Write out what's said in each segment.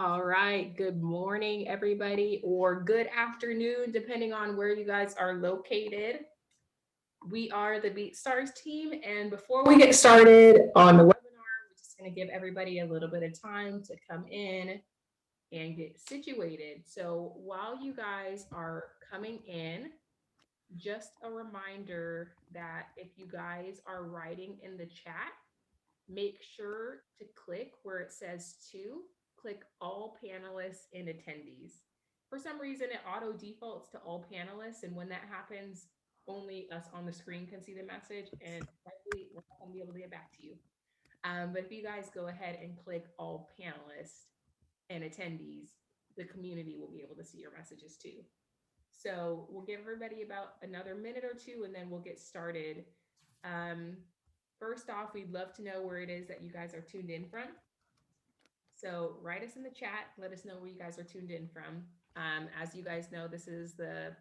All right. Good morning, everybody, or good afternoon, depending on where you guys are located. We are the BeatStars team. And before we get started on the webinar, we're just going to give everybody a little bit of time to come in and get situated. So while you guys are coming in, just a reminder that if you guys are writing in the chat, make sure to click where it says to, click all panelists and attendees. For some reason, it auto defaults to all panelists. And when that happens, only us on the screen can see the message, and likely we're not going to be able to get back to you. But if you guys go ahead and click all panelists and attendees, the community will be able to see your messages too. So we'll give everybody about another minute or two, and then we'll get started. Um, First off, we'd love to know where it is that you guys are tuned in from. So write us in the chat. Let us know where you guys are tuned in from. As you guys know, this is the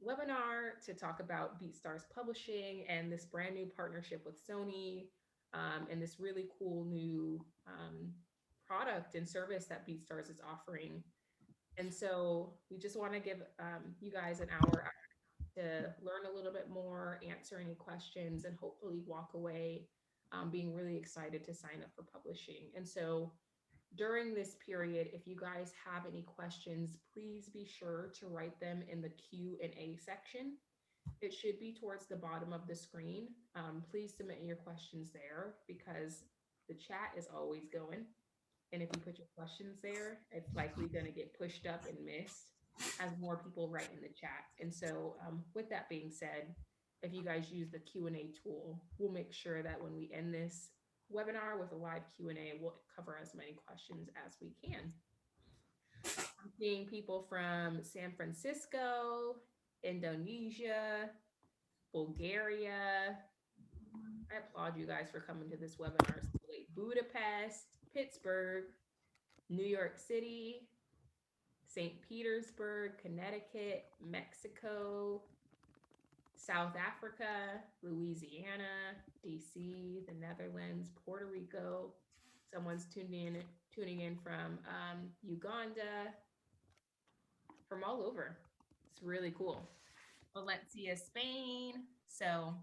webinar to talk about BeatStars Publishing and this brand new partnership with Sony, and this really cool new product and service that BeatStars is offering. And so we just want to give you guys an hour to learn a little bit more, answer any questions, and hopefully walk away being really excited to sign up for publishing. And so during this period, if you guys have any questions, please be sure to write them in the Q&A section. It should be towards the bottom of the screen. Please submit your questions there because the chat is always going. And if you put your questions there, it's likely going to get pushed up and missed as more people write in the chat. And so with that being said, if you guys use the Q&A tool, we'll make sure that when we end this webinar with a live Q&A, we'll cover as many questions as we can. I'm seeing people from San Francisco, Indonesia, Bulgaria. I applaud you guys for coming to this webinar so late. Budapest, Pittsburgh, New York City, St. Petersburg, Connecticut, Mexico, South Africa, Louisiana, DC, the Netherlands, Puerto Rico. Someone's tuning in from Uganda, from all over. It's really cool. Valencia, Spain. So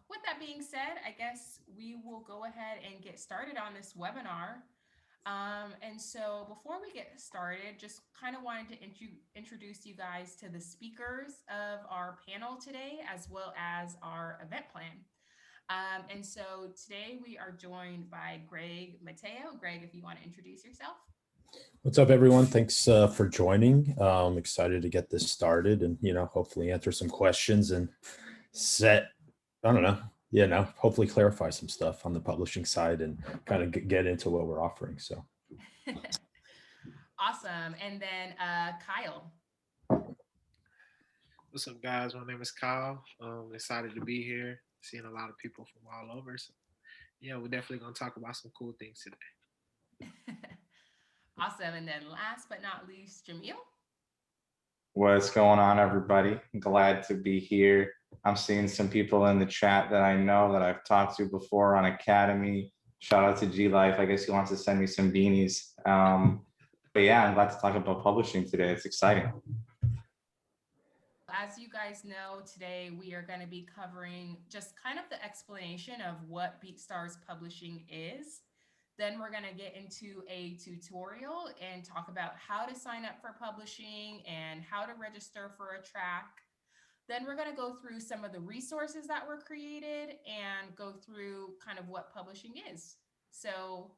with that being said, I guess we will go ahead and get started on this webinar. And so before we get started, just kind of wanted to introduce you guys to the speakers of our panel today, as well as our event plan. And so today we are joined by Greg Mateo. Greg, if you want to introduce yourself. What's up, everyone? Thanks for joining. I'm excited to get this started and, hopefully answer some questions and hopefully clarify some stuff on the publishing side and kind of get into what we're offering. So awesome. And then Kyle. What's up, guys? My name is Kyle. Excited to be here, seeing a lot of people from all over. So yeah, we're definitely going to talk about some cool things today. Awesome. And then last but not least, Jamil. What's going on, everybody? Glad to be here. I'm seeing some people in the chat that I know that I've talked to before on Academy. Shout out to G Life. I guess he wants to send me some beanies. But yeah, I'm glad to talk about publishing today. It's exciting. As you guys know, today we are going to be covering just kind of the explanation of what BeatStars Publishing is. Then we're going to get into a tutorial and talk about how to sign up for publishing and how to register for a track. Then we're going to go through some of the resources that were created and go through kind of what publishing is. So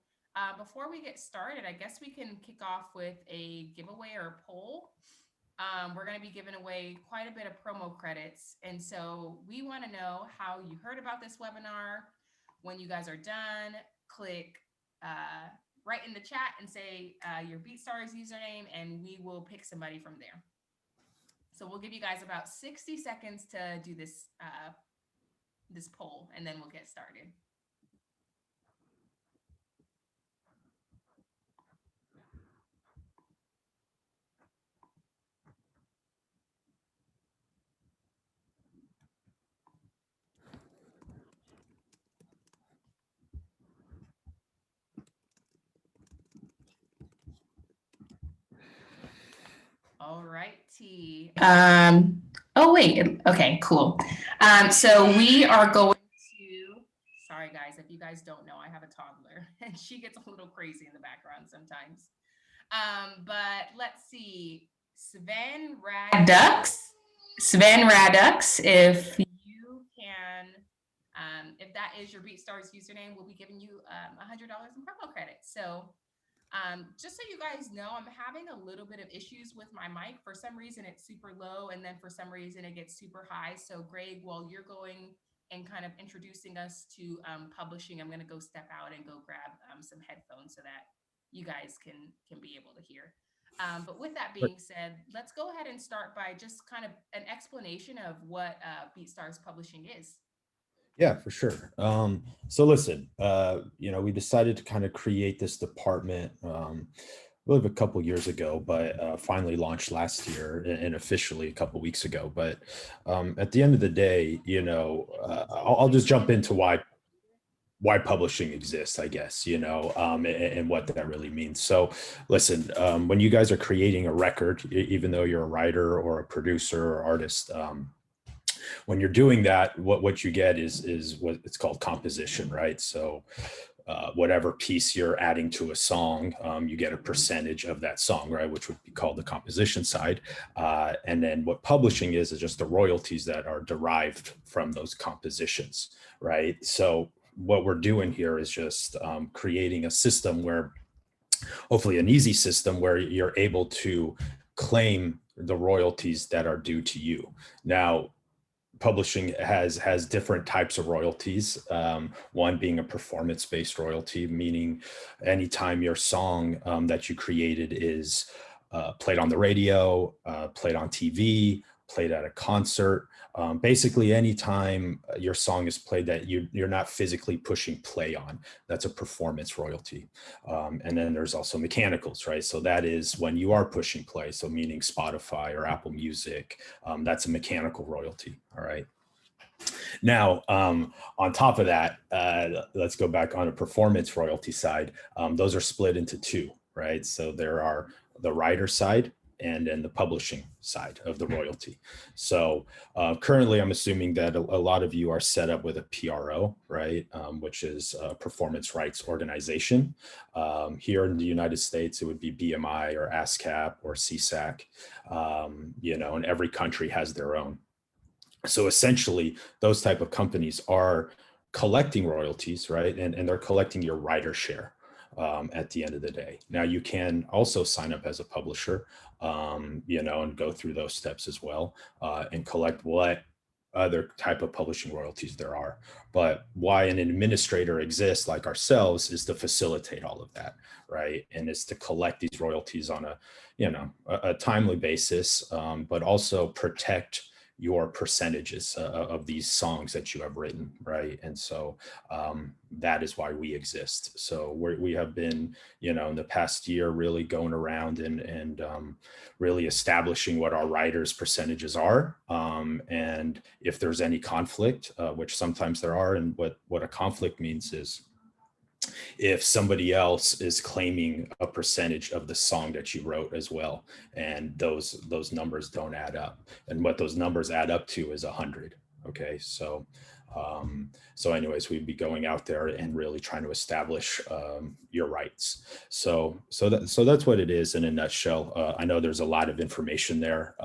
before we get started, I guess we can kick off with a giveaway or a poll. We're going to be giving away quite a bit of promo credits. And so we want to know how you heard about this webinar. When you guys are done, click right in the chat and say your BeatStars username, and we will pick somebody from there. So we'll give you guys about 60 seconds to do this, this poll, and then we'll get started. All righty. Oh wait, okay, cool. So we are going to, sorry guys, if you guys don't know, I have a toddler and she gets a little crazy in the background sometimes. But let's see, Sven Radux, if you can, if that is your BeatStars username, we'll be giving you $100 in promo credit. So just so you guys know, I'm having a little bit of issues with my mic. For some reason, it's super low, and then for some reason, it gets super high. So Greg, while you're going and kind of introducing us to publishing, I'm going to go step out and go grab some headphones so that you guys can be able to hear. But with that being said, let's go ahead and start by just kind of an explanation of what BeatStars Publishing is. Yeah, for sure. So listen, we decided to kind of create this department, I believe a couple years ago, but finally launched last year and officially a couple weeks ago. But at the end of the day, I'll just jump into why publishing exists, I guess, and what that really means. So listen, when you guys are creating a record, even though you're a writer or a producer or artist, when you're doing that, what you get is what it's called composition, right? So whatever piece you're adding to a song, you get a percentage of that song, right? Which would be called the composition side. And then what publishing is just the royalties that are derived from those compositions, right? So what we're doing here is just creating a system where, hopefully an easy system where you're able to claim the royalties that are due to you. Now, publishing has different types of royalties. One being a performance-based royalty, meaning anytime your song that you created is played on the radio, played on TV, played at a concert, basically anytime your song is played that you're not physically pushing play on, that's a performance royalty. And then there's also mechanicals, right? So that is when you are pushing play, so meaning Spotify or Apple Music, that's a mechanical royalty, all right? Now, on top of that, let's go back on a performance royalty side. Those are split into two, right? So there are the writer side and then the publishing side of the royalty. So currently, I'm assuming that a lot of you are set up with a PRO, right? Which is a performance rights organization. Here in the United States, it would be BMI or ASCAP or CSAC, and every country has their own. So essentially, those type of companies are collecting royalties, right? And they're collecting your writer share at the end of the day. Now, you can also sign up as a publisher, and go through those steps as well and collect what other type of publishing royalties there are. But why an administrator exists like ourselves is to facilitate all of that, right? And is to collect these royalties on a timely basis, but also protect your percentages of these songs that you have written, right? And so that is why we exist. So we have been, in the past year, really going around and really establishing what our writers' percentages are. And if there's any conflict, which sometimes there are, and what a conflict means is if somebody else is claiming a percentage of the song that you wrote as well, and those numbers don't add up, and what those numbers add up to is 100. Okay, so anyways, we'd be going out there and really trying to establish your rights. So that's what it is in a nutshell. I know there's a lot of information there,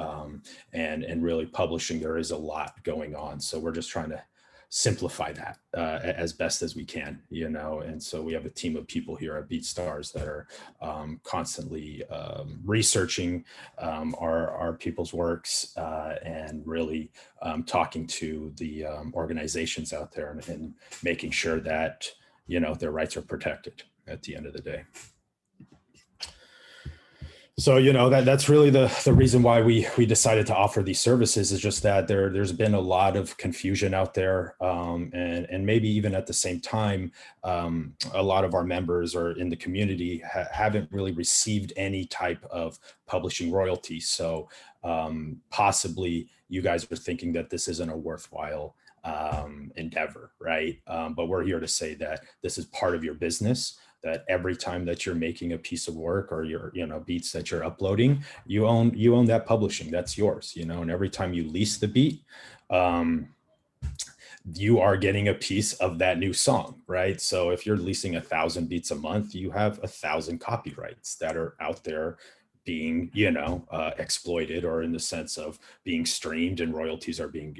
and really publishing, there is a lot going on. So we're just trying to simplify that as best as we can, and so we have a team of people here at BeatStars that are constantly researching our people's works and really talking to the organizations out there and making sure that their rights are protected at the end of the day. So, that's really the reason why we decided to offer these services, is just that there's been a lot of confusion out there. And maybe even at the same time, a lot of our members or in the community haven't really received any type of publishing royalty. So possibly you guys are thinking that this isn't a worthwhile endeavor, right? But we're here to say that this is part of your business. that every time that you're making a piece of work or your, beats that you're uploading, you own that publishing. That's yours, and every time you lease the beat, you are getting a piece of that new song, right? So if you're leasing 1,000 beats a month, you have 1,000 copyrights that are out there being, exploited, or in the sense of being streamed, and royalties are being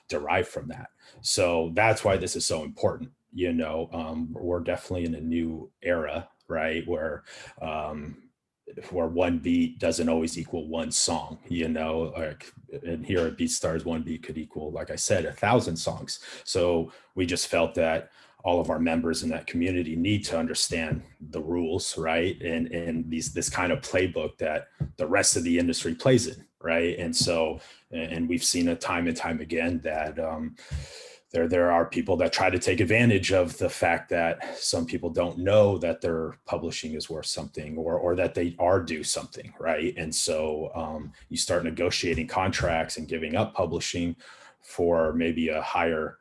derived from that. So that's why this is so important. We're definitely in a new era, right? Where one beat doesn't always equal one song, like, and here at BeatStars, one beat could equal, like I said, 1,000 songs. So we just felt that all of our members in that community need to understand the rules, right? And this kind of playbook that the rest of the industry plays in, right? And so, and we've seen it time and time again that there are people that try to take advantage of the fact that some people don't know that their publishing is worth something, or that they are due something, right? And so you start negotiating contracts and giving up publishing for maybe a higher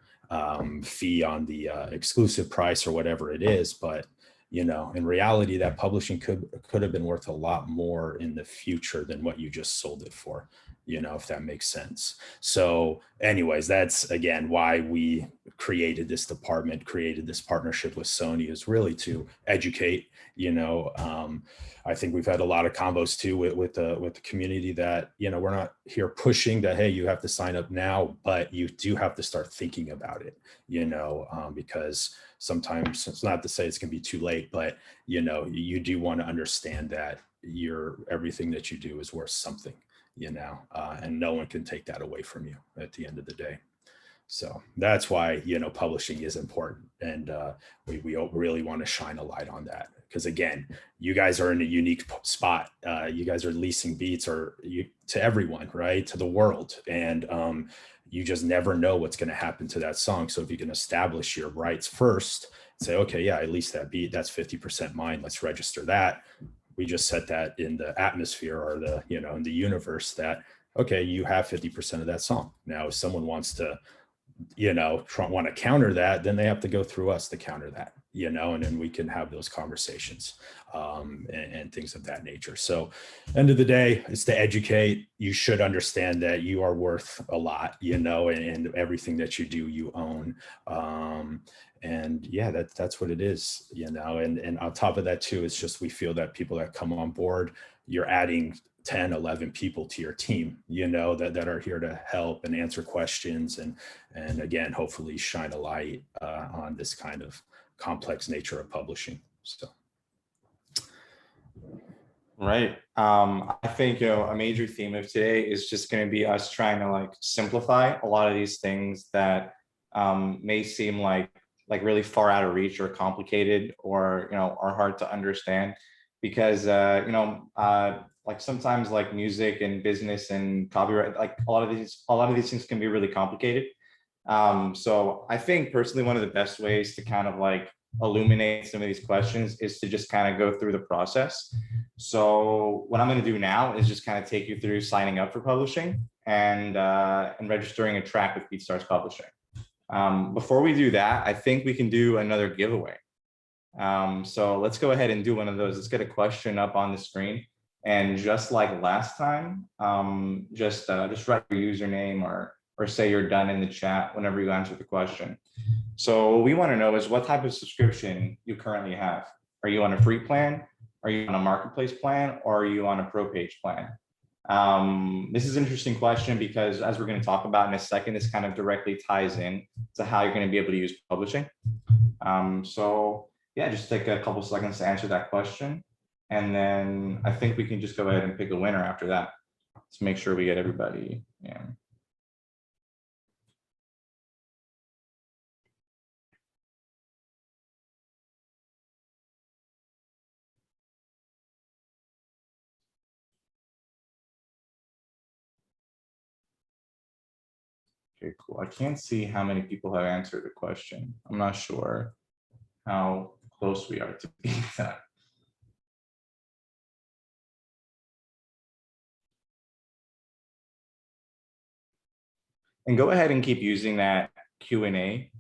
fee on the exclusive price or whatever it is. But in reality, that publishing could have been worth a lot more in the future than what you just sold it for, if that makes sense. So anyways, that's again why we created this department, created this partnership with Sony, is really to educate. I think we've had a lot of combos too with the community that, we're not here pushing that, hey, you have to sign up now, but you do have to start thinking about it, because sometimes, it's not to say it's going to be too late, but you do want to understand that everything that you do is worth something, and no one can take that away from you at the end of the day. So that's why, publishing is important. And we really want to shine a light on that, because again, you guys are in a unique spot. You guys are leasing beats to everyone, right? To the world. And you just never know what's going to happen to that song. So if you can establish your rights first, say, okay, yeah, I leased that beat, that's 50% mine, let's register that. We just set that in the atmosphere, or the, in the universe, that, okay, you have 50% of that song. Now, if someone wants to, want to counter that, then they have to go through us to counter that, and then we can have those conversations and things of that nature. So end of the day, it's to educate. You should understand that you are worth a lot, and everything that you do, you own. And yeah, that's what it is, and on top of that too, it's just, we feel that people that come on board, you're adding 10, 11 people to your team, that are here to help and answer questions, and again, hopefully shine a light on this kind of complex nature of publishing. So. Right. I think, a major theme of today is just going to be us trying to simplify a lot of these things that may seem like really far out of reach, or complicated, or are hard to understand, because sometimes music and business and copyright, a lot of these things can be really complicated. So I think personally, one of the best ways to kind of illuminate some of these questions is to just kind of go through the process. So what I'm going to do now is just kind of take you through signing up for publishing and registering a track with BeatStars Publishing. Before we do that, I think we can do another giveaway. So let's go ahead and do one of those. Let's get a question up on the screen. And just like last time, just write your username, or say you're done in the chat whenever you answer the question. So what we want to know is what type of subscription you currently have. Are you on a free plan? Are you on a marketplace plan? Or are you on a pro page plan? This is an interesting question, because as we're going to talk about in a second, this kind of directly ties in to how you're going to be able to use publishing. So yeah, just take a couple seconds to answer that question. And then I think we can just go ahead and pick a winner after that, to make sure we get everybody in. Okay, cool. I can't see how many people have answered the question. I'm not sure how close we are to being done. And go ahead and keep using that Q&A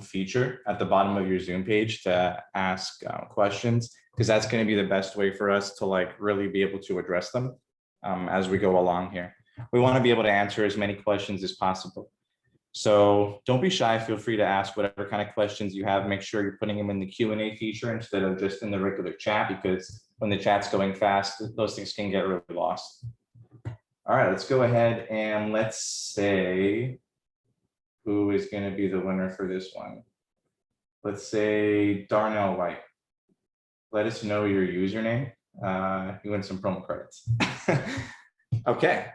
feature at the bottom of your Zoom page to ask questions, because that's going to be the best way for us to like really be able to address them as we go along here. We want to be able to answer as many questions as possible. So don't be shy. Feel free to ask whatever kind of questions you have. Make sure you're putting them in the Q&A feature instead of just in the regular chat, because when the chat's going fast, those things can get really lost. All right, let's go ahead and let's say who is going to be the winner for this one. Let's say Darnell White. Let us know your username. You win some promo credits. Okay.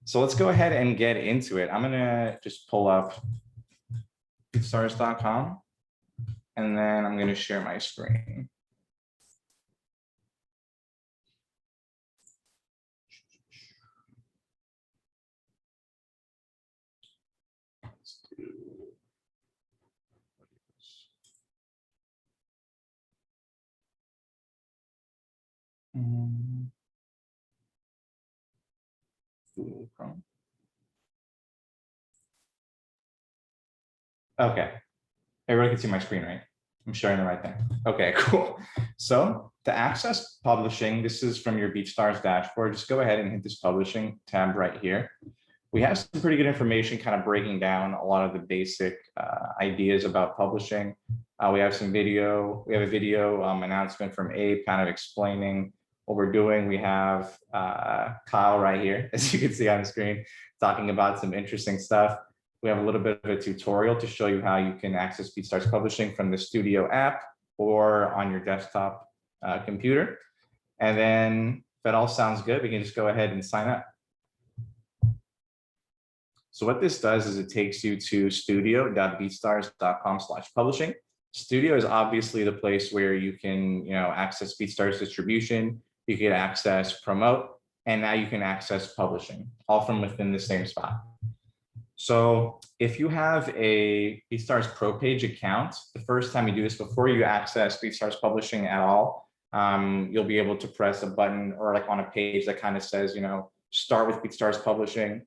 So let's go ahead and get into it. I'm gonna just pull up beatstars.com and then I'm gonna share my screen. Let's do Google Chrome. Okay, everybody can see my screen, right? I'm sharing the right thing. Okay, cool. So to access publishing, this is from your BeatStars dashboard. Just go ahead and hit this publishing tab right here. We have some pretty good information kind of breaking down a lot of the basic ideas about publishing. We have some video. We have a video announcement from Abe kind of explaining what we're doing. We have Kyle right here, as you can see on the screen, talking about some interesting stuff. We have a little bit of a tutorial to show you how you can access BeatStars Publishing from the Studio app or on your desktop computer. And then if that all sounds good, we can just go ahead and sign up. So what this does is it takes you to studio.beatstars.com/publishing. Studio is obviously the place where you can, access BeatStars distribution, you can access promote, and now you can access publishing, all from within the same spot. So if you have a BeatStars Pro Page account, the first time you do this, before you access BeatStars Publishing at all, you'll be able to press a button or like on a page that kind of says, start with BeatStars Publishing.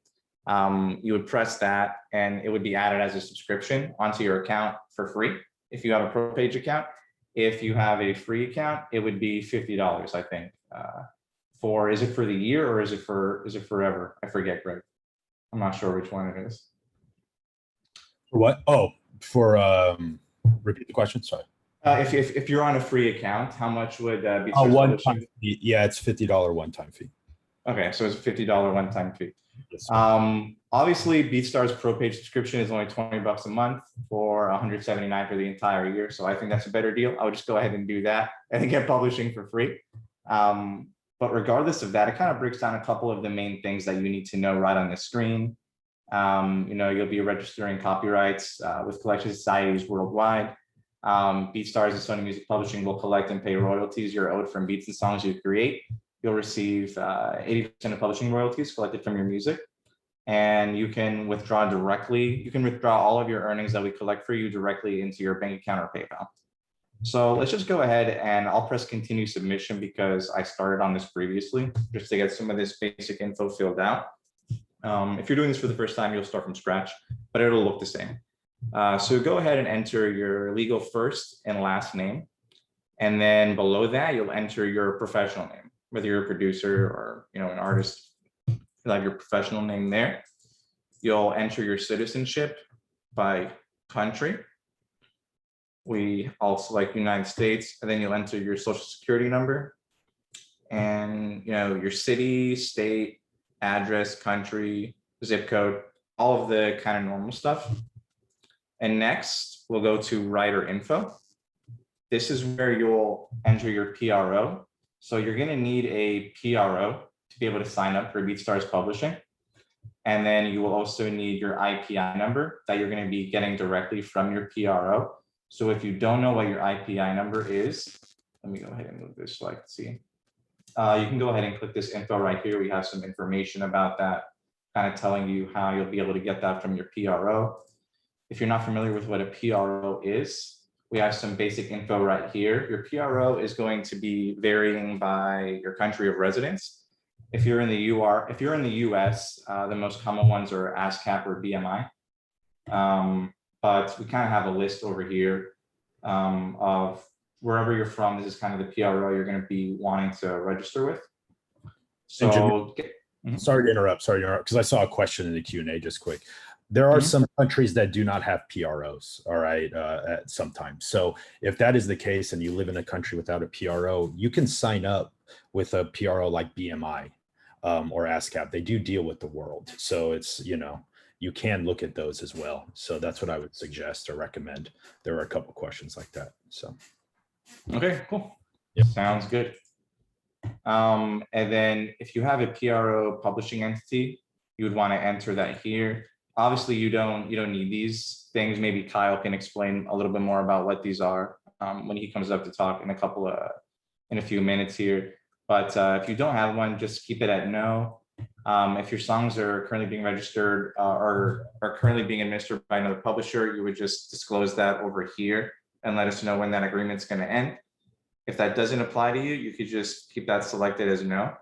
You would press that and it would be added as a subscription onto your account for free if you have a Pro Page account. If you have a free account, it would be $50, I think. Is it for the year or is it forever? I forget, Greg. I'm not sure which one it is. For what? Oh, for repeat the question. Sorry. If you're on a free account, how much would be? One-time fee. Yeah, it's $50 one-time fee. Okay, so it's a $50 one-time fee. Yes. Obviously, BeatStars Pro Page subscription is only $20 a month or $179 for the entire year. So I think that's a better deal. I would just go ahead and do that and get publishing for free. But regardless of that, it kind of breaks down a couple of the main things that you need to know right on the screen. You'll be registering copyrights with collection societies worldwide. BeatStars and Sony Music Publishing will collect and pay royalties you're owed from beats and songs you create. You'll receive 80% of publishing royalties collected from your music. And you can withdraw directly. You can withdraw all of your earnings that we collect for you directly into your bank account or PayPal. So let's just go ahead and I'll press continue submission because I started on this previously just to get some of this basic info filled out. If you're doing this for the first time, you'll start from scratch, but it'll look the same. So go ahead and enter your legal first and last name. And then below that, you'll enter your professional name, whether you're a producer or an artist, you'll have your professional name there. You'll enter your citizenship by country. We all select United States, and then you'll enter your social security number and your city, state, address, country, zip code, all of the kind of normal stuff. And next we'll go to writer info. This is where you'll enter your PRO. So you're going to need a PRO to be able to sign up for BeatStars Publishing. And then you will also need your IPI number that you're going to be getting directly from your PRO. So if you don't know what your IPI number is, let me go ahead and move this so I can see. You can go ahead and click this info right here. We have some information about that, kind of telling you how you'll be able to get that from your PRO. If you're not familiar with what a PRO is, we have some basic info right here. Your PRO is going to be varying by your country of residence. If you're in the US, the most common ones are ASCAP or BMI. but we kind of have a list over here of wherever you're from. This is kind of the PRO you're going to be wanting to register with. So, Sorry to interrupt, because I saw a question in the Q&A just quick. There are some countries that do not have PROs, all right, at some time. So if that is the case and you live in a country without a PRO, you can sign up with a PRO like BMI or ASCAP. They do deal with the world. So it's, you know, you can look at those as well. So that's what I would suggest or recommend. There are a couple questions like that. So. Okay, cool. Yep. Sounds good. And then if you have a PRO publishing entity, you would want to enter that here. Obviously, you don't need these things. Maybe Kyle can explain a little bit more about what these are when he comes up to talk in a few minutes here. But if you don't have one, just keep it at no. If your songs are currently being registered or are currently being administered by another publisher, you would just disclose that over here and let us know when that agreement's going to end. If that doesn't apply to you, you could just keep that selected as no.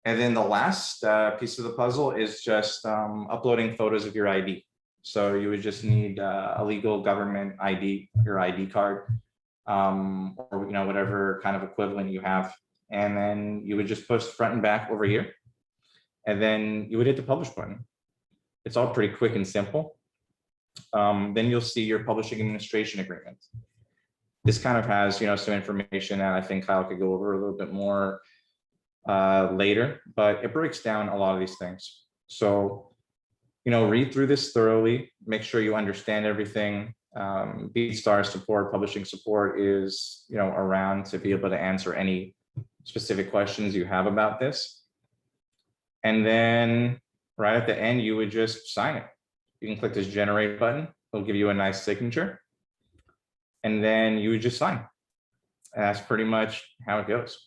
And then the last piece of the puzzle is just uploading photos of your ID. So you would just need a legal government ID, your ID card, or whatever kind of equivalent you have. And then you would just post front and back over here. And then you would hit the publish button. It's all pretty quick and simple. Then you'll see your publishing administration agreement. This kind of has, some information that I think Kyle could go over a little bit more later, but it breaks down a lot of these things. So, read through this thoroughly, make sure you understand everything. BeatStars support, publishing support is, around to be able to answer any specific questions you have about this. And then right at the end, you would just sign it. You can click this generate button. It'll give you a nice signature. And then you would just sign. And that's pretty much how it goes.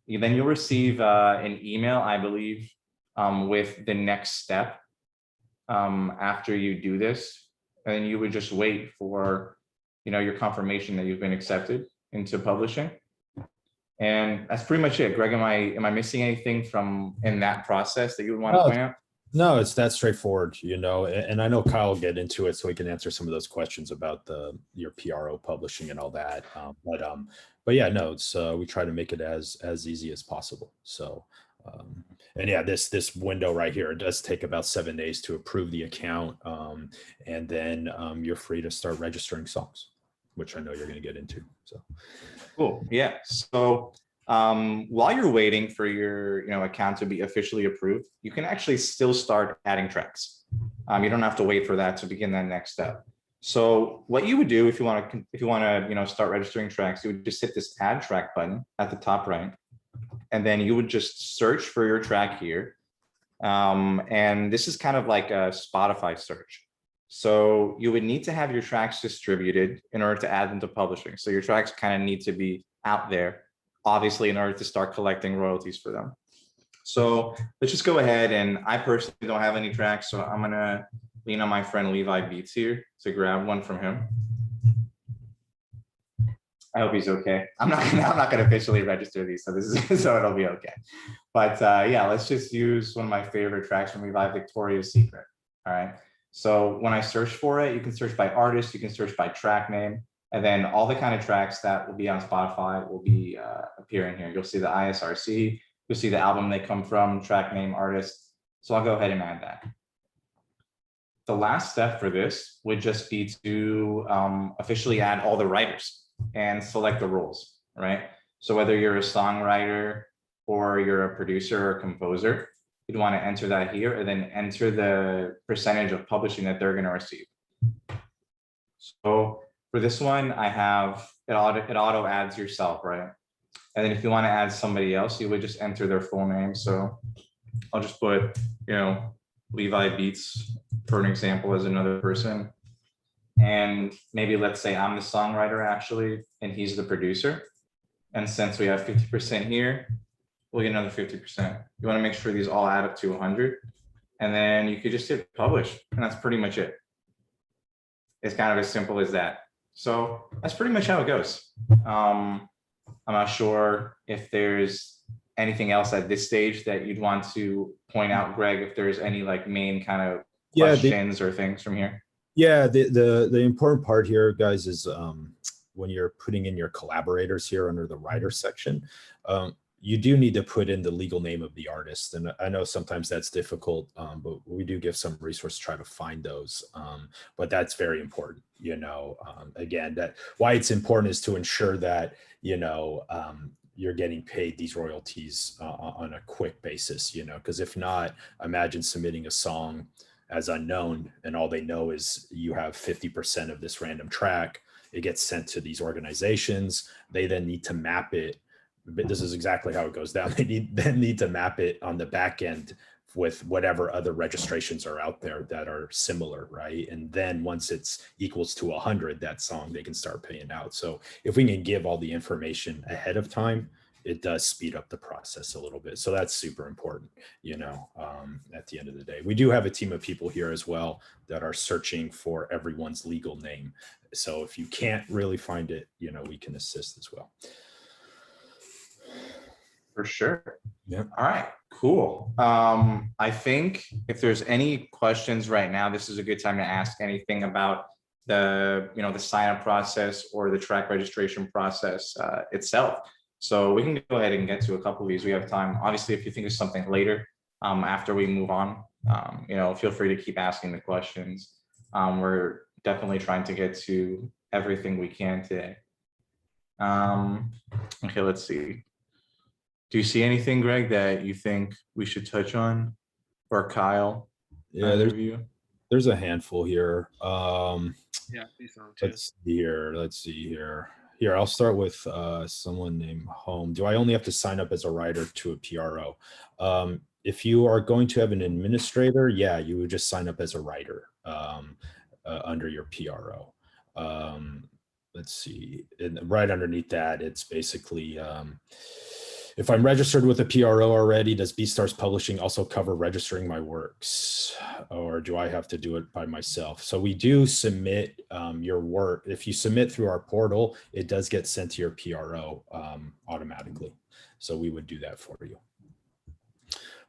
Then you'll receive an email, I believe, with the next step after you do this. And you would just wait for, your confirmation that you've been accepted into publishing. And that's pretty much it. Greg, am I missing anything in that process that you would want to point out? No, it's that straightforward, and I know Kyle will get into it so he can answer some of those questions about your PRO publishing and all that. But yeah, no, it's we try to make it as easy as possible. So, and yeah, this window right here, it does take about 7 days to approve the account. And then you're free to start registering songs, which I know you're going to get into. So cool. Yeah. So while you're waiting for your account to be officially approved, you can actually still start adding tracks. You don't have to wait for that to begin that next step. So what you would do if you want to start registering tracks, you would just hit this add track button at the top right, and then you would just search for your track here. And this is kind of like a Spotify search. So you would need to have your tracks distributed in order to add them to publishing. So your tracks kind of need to be out there, obviously, in order to start collecting royalties for them. So let's just go ahead, and I personally don't have any tracks, so I'm gonna lean on my friend Levi Beats here to grab one from him. I hope he's okay. I'm not gonna officially register these, so it'll be okay. But yeah, let's just use one of my favorite tracks from Levi, Victoria's Secret. All right. So when I search for it, you can search by artist, you can search by track name. And then all the kind of tracks that will be on Spotify will be appearing here. You'll see the ISRC, you'll see the album they come from, track name, artist. So I'll go ahead and add that. The last step for this would just be to officially add all the writers and select the roles, right? So whether you're a songwriter or you're a producer or composer, you'd want to enter that here and then enter the percentage of publishing that they're going to receive. So for this one, I have it auto adds yourself, right? And then if you want to add somebody else, you would just enter their full name. So I'll just put, Levi Beats for an example as another person. And maybe let's say I'm the songwriter actually, and he's the producer. And since we have 50% here, we'll get another 50%. You want to make sure these all add up to 100. And then you could just hit publish, and that's pretty much it. It's kind of as simple as that. So that's pretty much how it goes. I'm not sure if there's anything else at this stage that you'd want to point out, Greg, if there's any like main kind of Yeah, questions or things from here? yeah, the important part here, guys, is when you're putting in your collaborators here under the writer section, you do need to put in the legal name of the artist. And I know sometimes that's difficult, but we do give some resources to try to find those. But that's very important, again, that why it's important is to ensure that, you're getting paid these royalties on a quick basis, because if not, imagine submitting a song as unknown and all they know is you have 50% of this random track. It gets sent to these organizations. They then need to map it. But this is exactly how it goes down. They need to map it on the back end with whatever other registrations are out there that are similar, right? And then once it's equals to 100, that song, they can start paying out. So if we can give all the information ahead of time, it does speed up the process a little bit. So that's super important, at the end of the day. We do have a team of people here as well that are searching for everyone's legal name. So if you can't really find it, we can assist as well. For sure. Yeah. All right, cool. I think if there's any questions right now, this is a good time to ask anything about the sign up process or the track registration process itself. So we can go ahead and get to a couple of these. We have time. Obviously, if you think of something later, after we move on, feel free to keep asking the questions. We're definitely trying to get to everything we can today. Okay, let's see. Do you see anything, Greg, that you think we should touch on, or Kyle? Yeah, there's a handful here. Yeah, I see some too. Let's see here. Here, I'll start with someone named Home. Do I only have to sign up as a writer to a PRO? If you are going to have an administrator, yeah, you would just sign up as a writer under your PRO. Let's see, and right underneath that, it's basically, if I'm registered with a PRO already, does BeatStars Publishing also cover registering my works, or do I have to do it by myself? So we do submit your work. If you submit through our portal, it does get sent to your PRO automatically. So we would do that for you.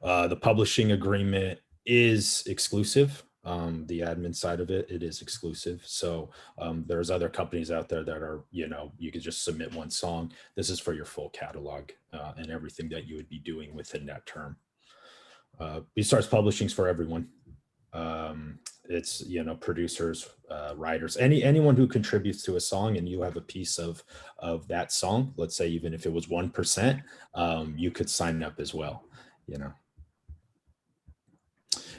The publishing agreement is exclusive. The admin side of it is exclusive. So there's other companies out there that are, you could just submit one song. This is for your full catalog and everything that you would be doing within that term. BeatStars Publishing's for everyone. It's, producers, writers, anyone who contributes to a song and you have a piece of that song, let's say, even if it was 1%, you could sign up as well,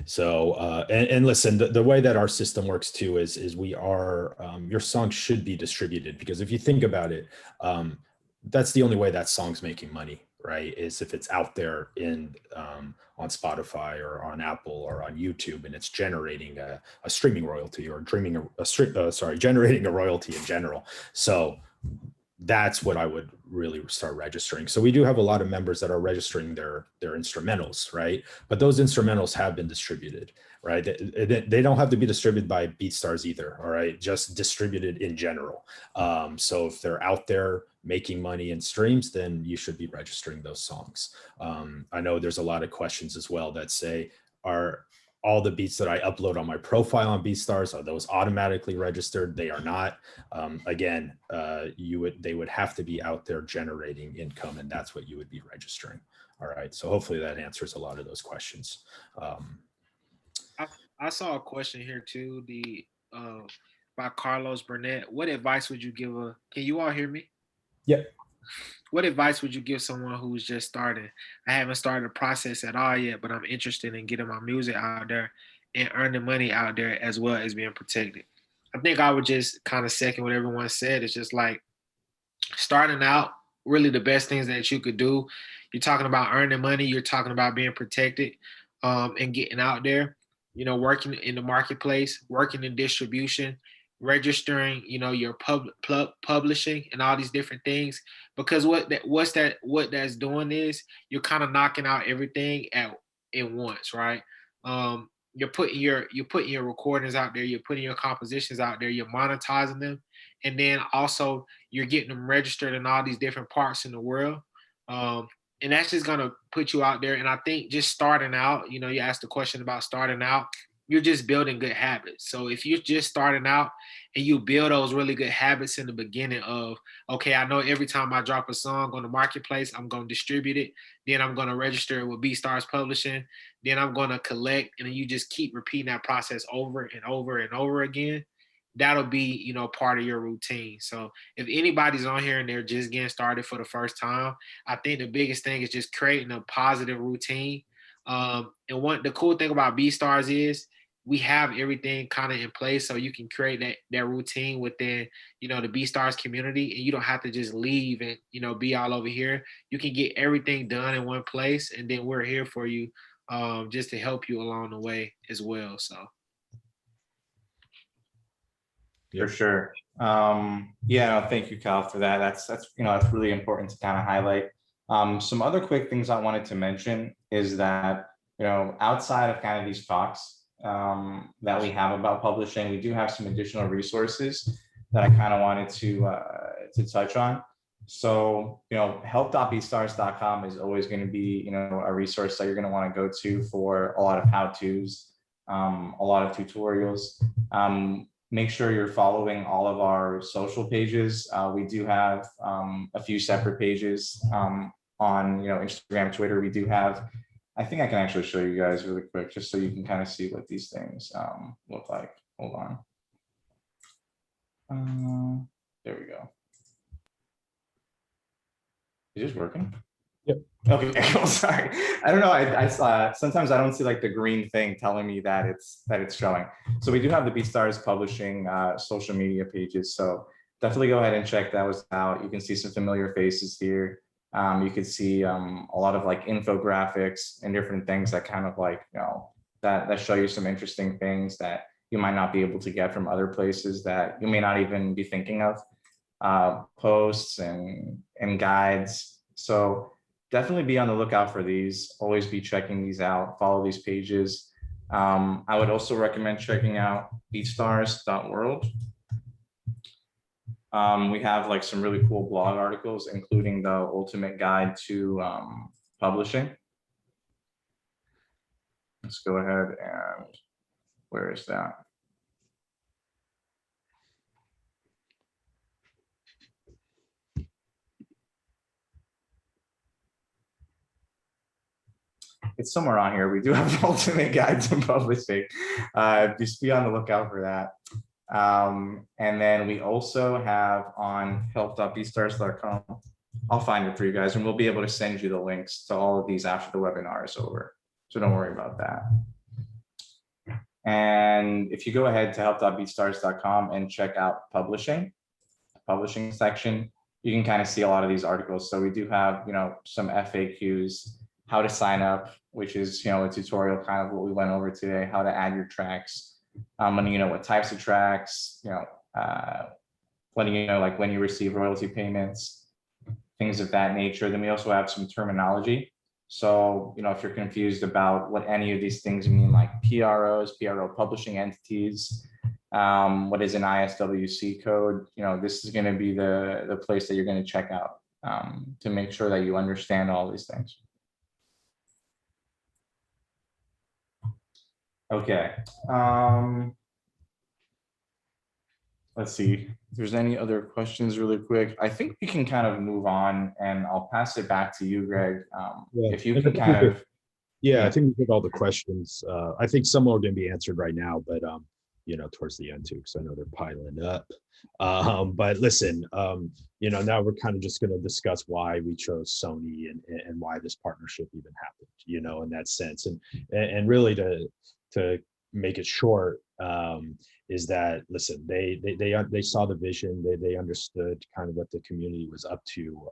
So, and listen, the way that our system works too is we are, your song should be distributed, because if you think about it, that's the only way that song's making money, right? Is if it's out there on Spotify or on Apple or on YouTube, and it's generating a streaming royalty or generating a royalty in general. So that's what I would really start registering. So we do have a lot of members that are registering their instrumentals, right? But those instrumentals have been distributed, right? They don't have to be distributed by BeatStars either, all right? Just distributed in general. So if they're out there making money in streams, then you should be registering those songs. I know there's a lot of questions as well that say, are all the beats that I upload on my profile on BeatStars, are those automatically registered? They are not. Again, they would have to be out there generating income, and that's what you would be registering. All right. So hopefully that answers a lot of those questions. I saw a question here too, by Carlos Burnett. What advice would you give can you all hear me? Yep. What advice would you give someone who's just starting? I haven't started a process at all yet, but I'm interested in getting my music out there and earning money out there as well as being protected. I think I would just kind of second what everyone said. It's just like starting out, really the best things that you could do. You're talking about earning money. You're talking about being protected and getting out there, working in the marketplace, working in distribution, registering, your publishing and all these different things. Because what that's doing is you're kind of knocking out everything at once, right? You're putting your recordings out there, you're putting your compositions out there, you're monetizing them, and then also you're getting them registered in all these different parts in the world. And that's just gonna put you out there. And I think just starting out, you asked the question about starting out. you're just building good habits. So if you're just starting out and you build those really good habits in the beginning of, okay, I know every time I drop a song on the marketplace, I'm going to distribute it. Then I'm going to register it with BeatStars Publishing. Then I'm going to collect, and then you just keep repeating that process over and over and over again. That'll be, you know, part of your routine. So if anybody's on here and they're just getting started for the first time, I think the biggest thing is just creating a positive routine. And the cool thing about BeatStars is we have everything kind of in place, so you can create that routine within, you know, the BeatStars community, and you don't have to just leave and, you know, be all over here. You can get everything done in one place, and then we're here for you, just to help you along the way as well. So For sure. Yeah, no, thank you, Cal, for that. That's that's really important to kind of highlight. Some other quick things I wanted to mention is that, outside of kind of these talks that we have about publishing, we do have some additional resources that I kind of wanted to touch on. So, help.beatstars.com is always going to be, a resource that you're going to want to go to for a lot of how-tos, a lot of tutorials. Make sure you're following all of our social pages. We do have a few separate pages on Instagram, Twitter. We do have, I think I can actually show you guys really quick just so you can kind of see what these things look like. Hold on. There we go. Is this working? Yep. Okay, cool. Sorry. I don't know. I saw sometimes I don't see like the green thing telling me that it's showing. So we do have the BeatStars Publishing social media pages. So definitely go ahead and check those out. You can see some familiar faces here. You can see a lot of like infographics and different things that kind of like, that show you some interesting things that you might not be able to get from other places that you may not even be thinking of. Posts and guides. So definitely be on the lookout for these. Always be checking these out. Follow these pages. I would also recommend checking out beatstars.world. We have like some really cool blog articles, including the ultimate guide to publishing. Let's go ahead and where is that? It's somewhere on here. We do have the ultimate guide to publishing. Just be on the lookout for that. And then we also have on help.beatstars.com. I'll find it for you guys, and we'll be able to send you the links to all of these after the webinar is over. So don't worry about that. And if you go ahead to help.beatstars.com and check out publishing section, you can kind of see a lot of these articles. So we do have, some FAQs, how to sign up, which is, a tutorial kind of what we went over today, how to add your tracks, letting you know what types of tracks, letting you know like when you receive royalty payments, things of that nature. Then we also have some terminology. So, if you're confused about what any of these things mean, like PROs, PRO publishing entities, what is an ISWC code, this is going to be the place that you're going to check out to make sure that you understand all these things. Okay. Let's see if there's any other questions really quick. I think we can kind of move on, and I'll pass it back to you, Greg. If you can kind of. Yeah, I think we took all the questions. I think some are going to be answered right now, but towards the end too, because I know they're piling up. But listen, now we're kind of just going to discuss why we chose Sony and why this partnership even happened, in that sense, and really to make it short, is that, listen, they saw the vision, they understood kind of what the community was up to,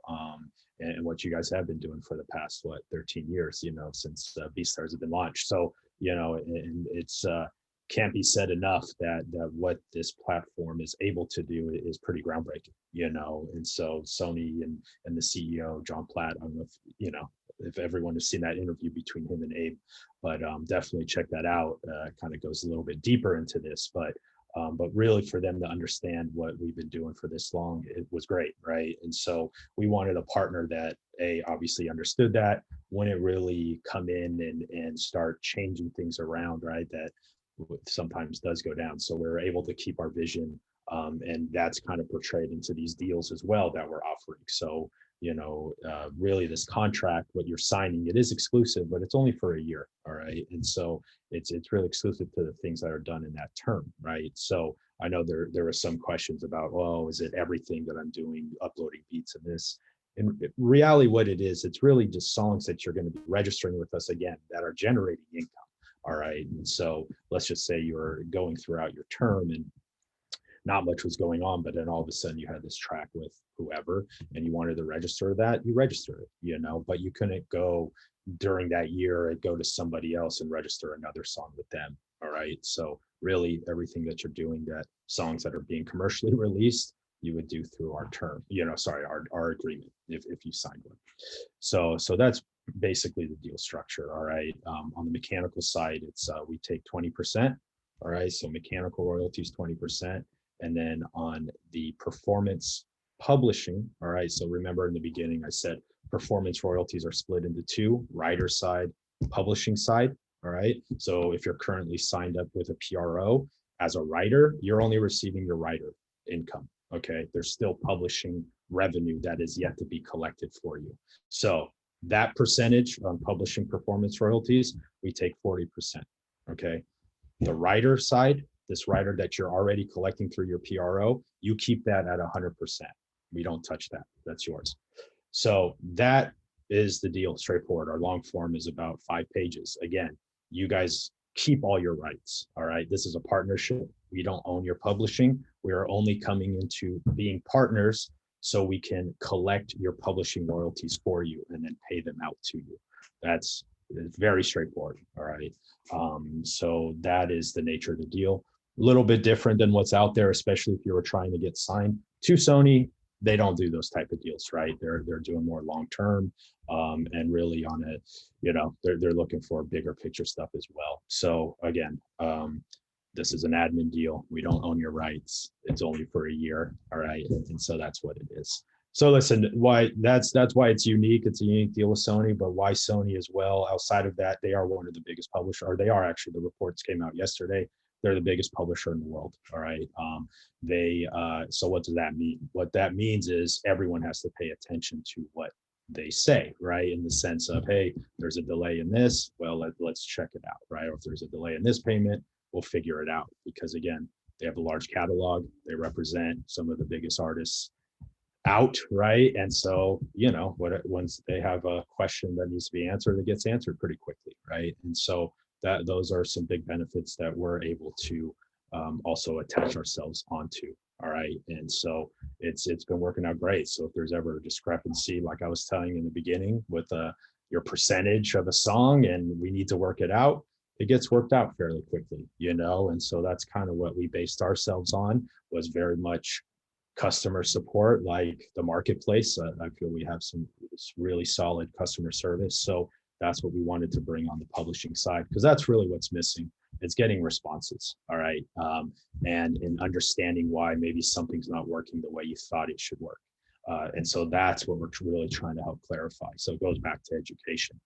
and what you guys have been doing for the past 13 years, since BeatStars have been launched. So and it's can't be said enough that what this platform is able to do is pretty groundbreaking, and so Sony and the CEO John Platt, I don't know if everyone has seen that interview between him and Abe, but definitely check that out. Kind of goes a little bit deeper into this, but really for them to understand what we've been doing for this long, it was great, right? And so we wanted a partner that obviously understood that, when it really come in and start changing things around, right? That sometimes does go down. So we're able to keep our vision, and that's kind of portrayed into these deals as well that we're offering. So really this contract, what you're signing, it is exclusive, but it's only for a year. All right. And so it's really exclusive to the things that are done in that term. Right. So I know there were some questions about, oh, is it everything that I'm doing, uploading beats and this? In reality, what it is, it's really just songs that you're going to be registering with us again that are generating income. All right. And so let's just say you're going throughout your term and not much was going on, but then all of a sudden you had this track with whoever and you wanted to register that, you register it, but you couldn't go during that year and go to somebody else and register another song with them. All right. So really everything that you're doing, that songs that are being commercially released, you would do through our term, our agreement if you signed one. So that's basically the deal structure. All right. On the mechanical side, it's we take 20%. All right. So mechanical royalties, 20%. And then on the performance publishing, all right, so remember in the beginning I said performance royalties are split into two: writer side, publishing side. All right, so if you're currently signed up with a PRO as a writer, you're only receiving your writer income. Okay, there's still publishing revenue that is yet to be collected for you. So that percentage on publishing performance royalties, we take 40%. Okay, the writer side, this writer that you're already collecting through your PRO, you keep that at 100%. We don't touch that. That's yours. So that is the deal, straightforward. Our long form is about 5 pages. Again, you guys keep all your rights. All right. This is a partnership. We don't own your publishing. We are only coming into being partners so we can collect your publishing royalties for you and then pay them out to you. It's very straightforward. All right. So that is the nature of the deal. A little bit different than what's out there, especially if you were trying to get signed to Sony. They don't do those type of deals, right? They're doing more long term, and really on it, they're looking for bigger picture stuff as well. So again, this is an admin deal. We don't own your rights. It's only for a year. All right, and so that's what it is. So listen, why that's why it's unique. It's a unique deal with Sony, but why Sony as well? Outside of that, they are one of the biggest publishers, or they are actually. The reports came out yesterday. They're the biggest publisher in the world. All right. So what does that mean? What that means is everyone has to pay attention to what they say, right? In the sense of, hey, there's a delay in this. Well, let's check it out, right? Or if there's a delay in this payment, we'll figure it out. Because again, they have a large catalog. They represent some of the biggest artists out, right? And so, once they have a question that needs to be answered, it gets answered pretty quickly, right? And so those are some big benefits that we're able to also attach ourselves onto. All right. And so it's been working out great. So if there's ever a discrepancy, like I was telling you in the beginning with your percentage of a song and we need to work it out, it gets worked out fairly quickly, and so that's kind of what we based ourselves on, was very much customer support, like the marketplace. I feel we have some really solid customer service. So that's what we wanted to bring on the publishing side, because that's really what's missing. It's getting responses. All right. And in understanding why maybe something's not working the way you thought it should work. And so that's what we're really trying to help clarify. So it goes back to education,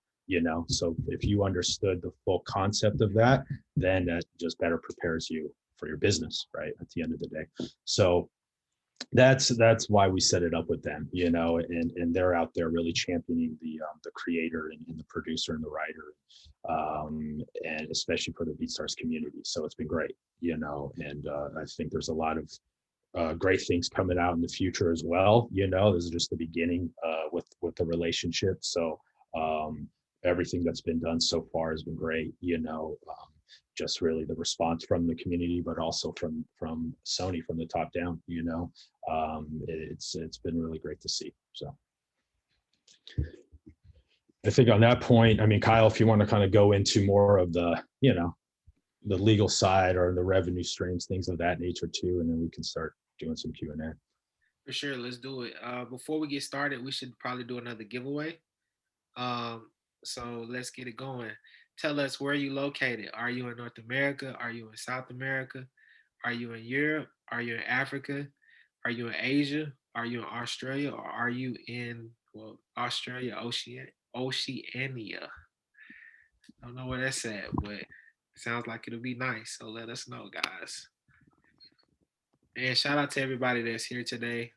so if you understood the full concept of that, then that just better prepares you for your business, right? At the end of the day. So that's why we set it up with them, and they're out there really championing the creator and the producer and the writer, and especially for the BeatStars community. So it's been great, and I think there's a lot of great things coming out in the future as well. This is just the beginning with the relationship. So everything that's been done so far has been great, just really the response from the community, but also from Sony, from the top down. It's been really great to see. So I think on that point, I mean, Kyle, if you want to kind of go into more of the the legal side or the revenue streams, things of that nature too, and then we can start doing some Q&A. For sure, let's do it. Before we get started, we should probably do another giveaway. So let's get it going. Tell us, where are you located? Are you in North America? Are you in South America? Are you in Europe? Are you in Africa? Are you in Asia? Are you in Australia? Or are you in Australia, Oceania? I don't know where that's at, but Sounds like it'll be nice. So let us know, guys. And shout out to everybody that's here today.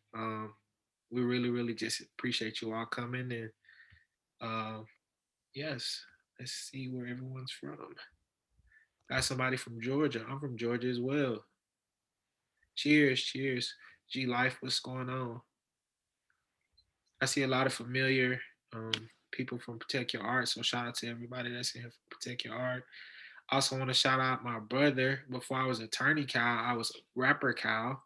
We really, really just appreciate you all coming. And yes, let's see where everyone's from. Got somebody from Georgia. I'm from Georgia as well. Cheers, cheers. G Life, what's going on? I see a lot of familiar um, people from Protect Your Art. So shout out to everybody that's in here from Protect Your Art. Also want to shout out my brother. Before I was attorney Cal, I was rapper Cal.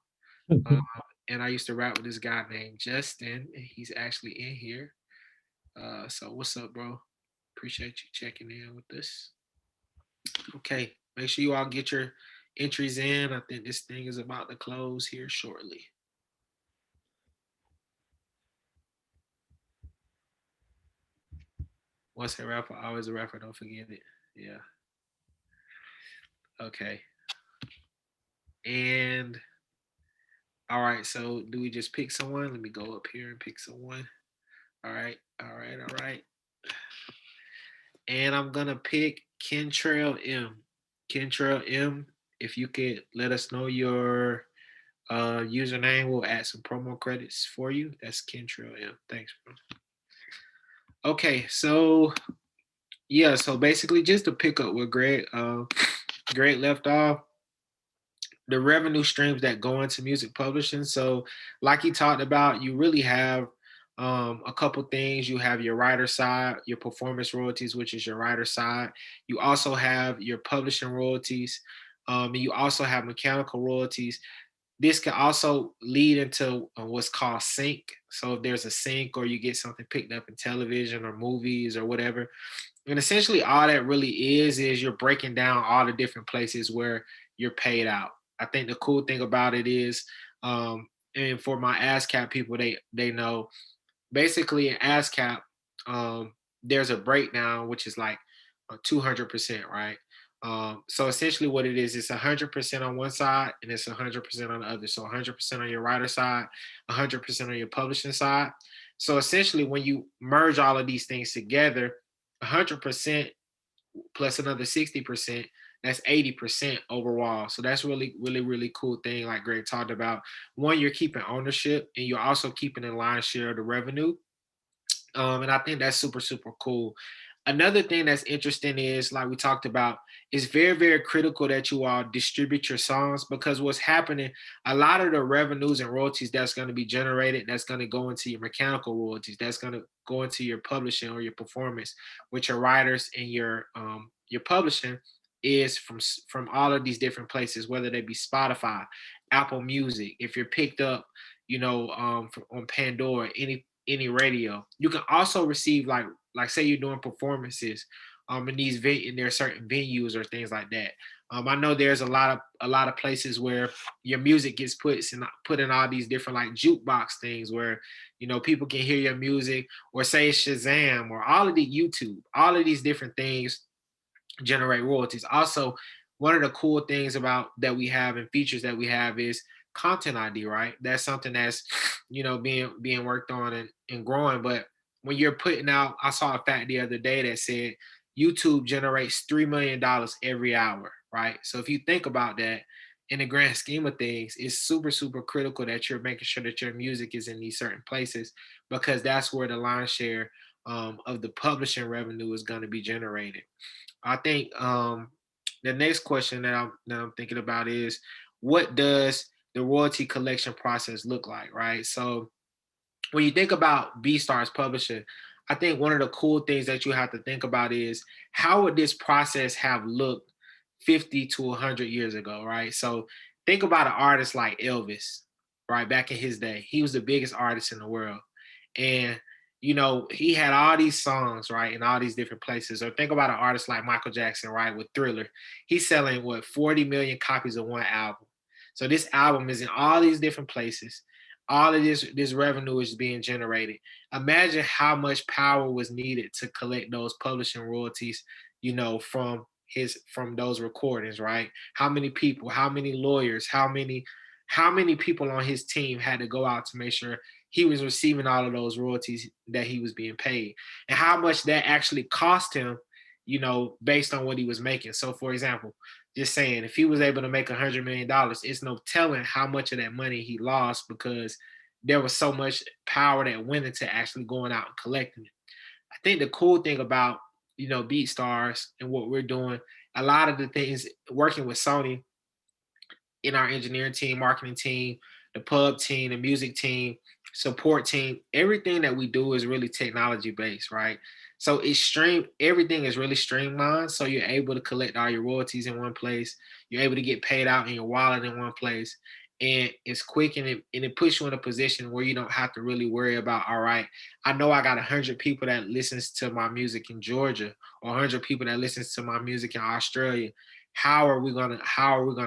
Uh, and I used to rap with this guy named Justin. And he's actually in here. So what's up, bro? Appreciate you checking in with us. Okay, make sure you all get your entries in. I think this thing is about to close here shortly. Once a rapper, always a rapper. Don't forget it. Yeah. Okay. And all right. So do we just pick someone? Let me go up here and pick someone. All right. All right. All right. And I'm gonna pick Kentrail M. Kentrail M. If you could let us know your username, we'll add some promo credits for you. That's Kentrail M. Thanks, bro. Okay, so yeah, so basically just to pick up where Greg left off, the revenue streams that go into music publishing. So like he talked about, you really have a couple things. You have your writer side, your performance royalties, which is your writer side. You also have your publishing royalties. And you also have mechanical royalties. This can also lead into what's called sync. So if there's a sync or you get something picked up in television or movies or whatever, and essentially all that really is you're breaking down all the different places where you're paid out. I think the cool thing about it is, and for my ASCAP people, they know basically in ASCAP, there's a breakdown which is like 200%, right? So essentially what it is, it's 100% on one side and it's 100% on the other. So 100% on your writer side, 100% on your publishing side. So essentially when you merge all of these things together, 100% plus another 60%, that's 80% overall. So that's really, really, really cool thing like Greg talked about. One, you're keeping ownership and you're also keeping a lion's share of the revenue. And I think that's super, super cool. Another thing that's interesting is, like we talked about, it's very, very critical that you all distribute your songs, because what's happening, a lot of the revenues and royalties that's going to be generated, that's going to go into your mechanical royalties, that's going to go into your publishing or your performance with your writers and your publishing, is from all of these different places, whether they be Spotify, Apple Music, if you're picked up, on Pandora, any radio. You can also receive like say you're doing performances in there are certain venues or things like that. I know there's a lot of places where your music gets put in all these different like jukebox things where people can hear your music, or say Shazam, or all of the YouTube, all of these different things generate royalties. Also, one of the cool things about that we have and features that we have is content ID, right? That's something that's being worked on and growing. But when you're putting out, I saw a fact the other day that said YouTube generates $3 million every hour, right? So if you think about that, in the grand scheme of things, it's super, super critical that you're making sure that your music is in these certain places, because that's where the lion's share of the publishing revenue is going to be generated. I think the next question that I'm thinking about is, what does the royalty collection process look like, right? So when you think about BeatStars publishing, I think one of the cool things that you have to think about is, how would this process have looked 50 to 100 years ago, right? So think about an artist like Elvis, right? Back in his day, he was the biggest artist in the world. And he had all these songs, right, in all these different places. Or think about an artist like Michael Jackson, right, with Thriller. He's selling 40 million copies of one album. So this album is in all these different places. All of this revenue is being generated. Imagine how much power was needed to collect those publishing royalties, from those recordings, right? How many people, how many lawyers, how many people on his team had to go out to make sure he was receiving all of those royalties that he was being paid, and how much that actually cost him based on what he was making. So for example, just saying, if he was able to make $100 million, it's no telling how much of that money he lost because there was so much power that went into actually going out and collecting it. I think the cool thing about, BeatStars and what we're doing, a lot of the things working with Sony in our engineering team, marketing team, the pub team, the music team, support team, everything that we do is really technology based, right? So everything is really streamlined. So you're able to collect all your royalties in one place. You're able to get paid out in your wallet in one place. And it's quick and it puts you in a position where you don't have to really worry about, all right, I know I got 100 people that listens to my music in Georgia or 100 people that listens to my music in Australia. How are we gonna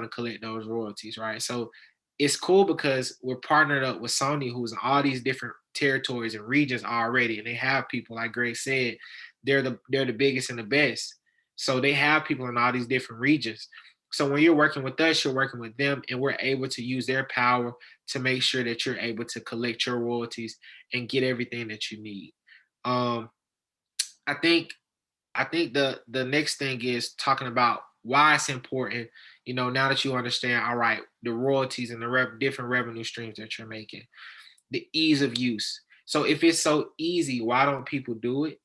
collect those royalties, right? So it's cool because we're partnered up with Sony, who's in all these different territories and regions already, and they have people, like Greg said, they're the biggest and the best. So they have people in all these different regions. So when you're working with us, you're working with them, and we're able to use their power to make sure that you're able to collect your royalties and get everything that you need. Um, I think the next thing is talking about why it's important. Now that you understand, all right, the royalties and the different revenue streams that you're making, the ease of use. So if it's so easy, why don't people do it?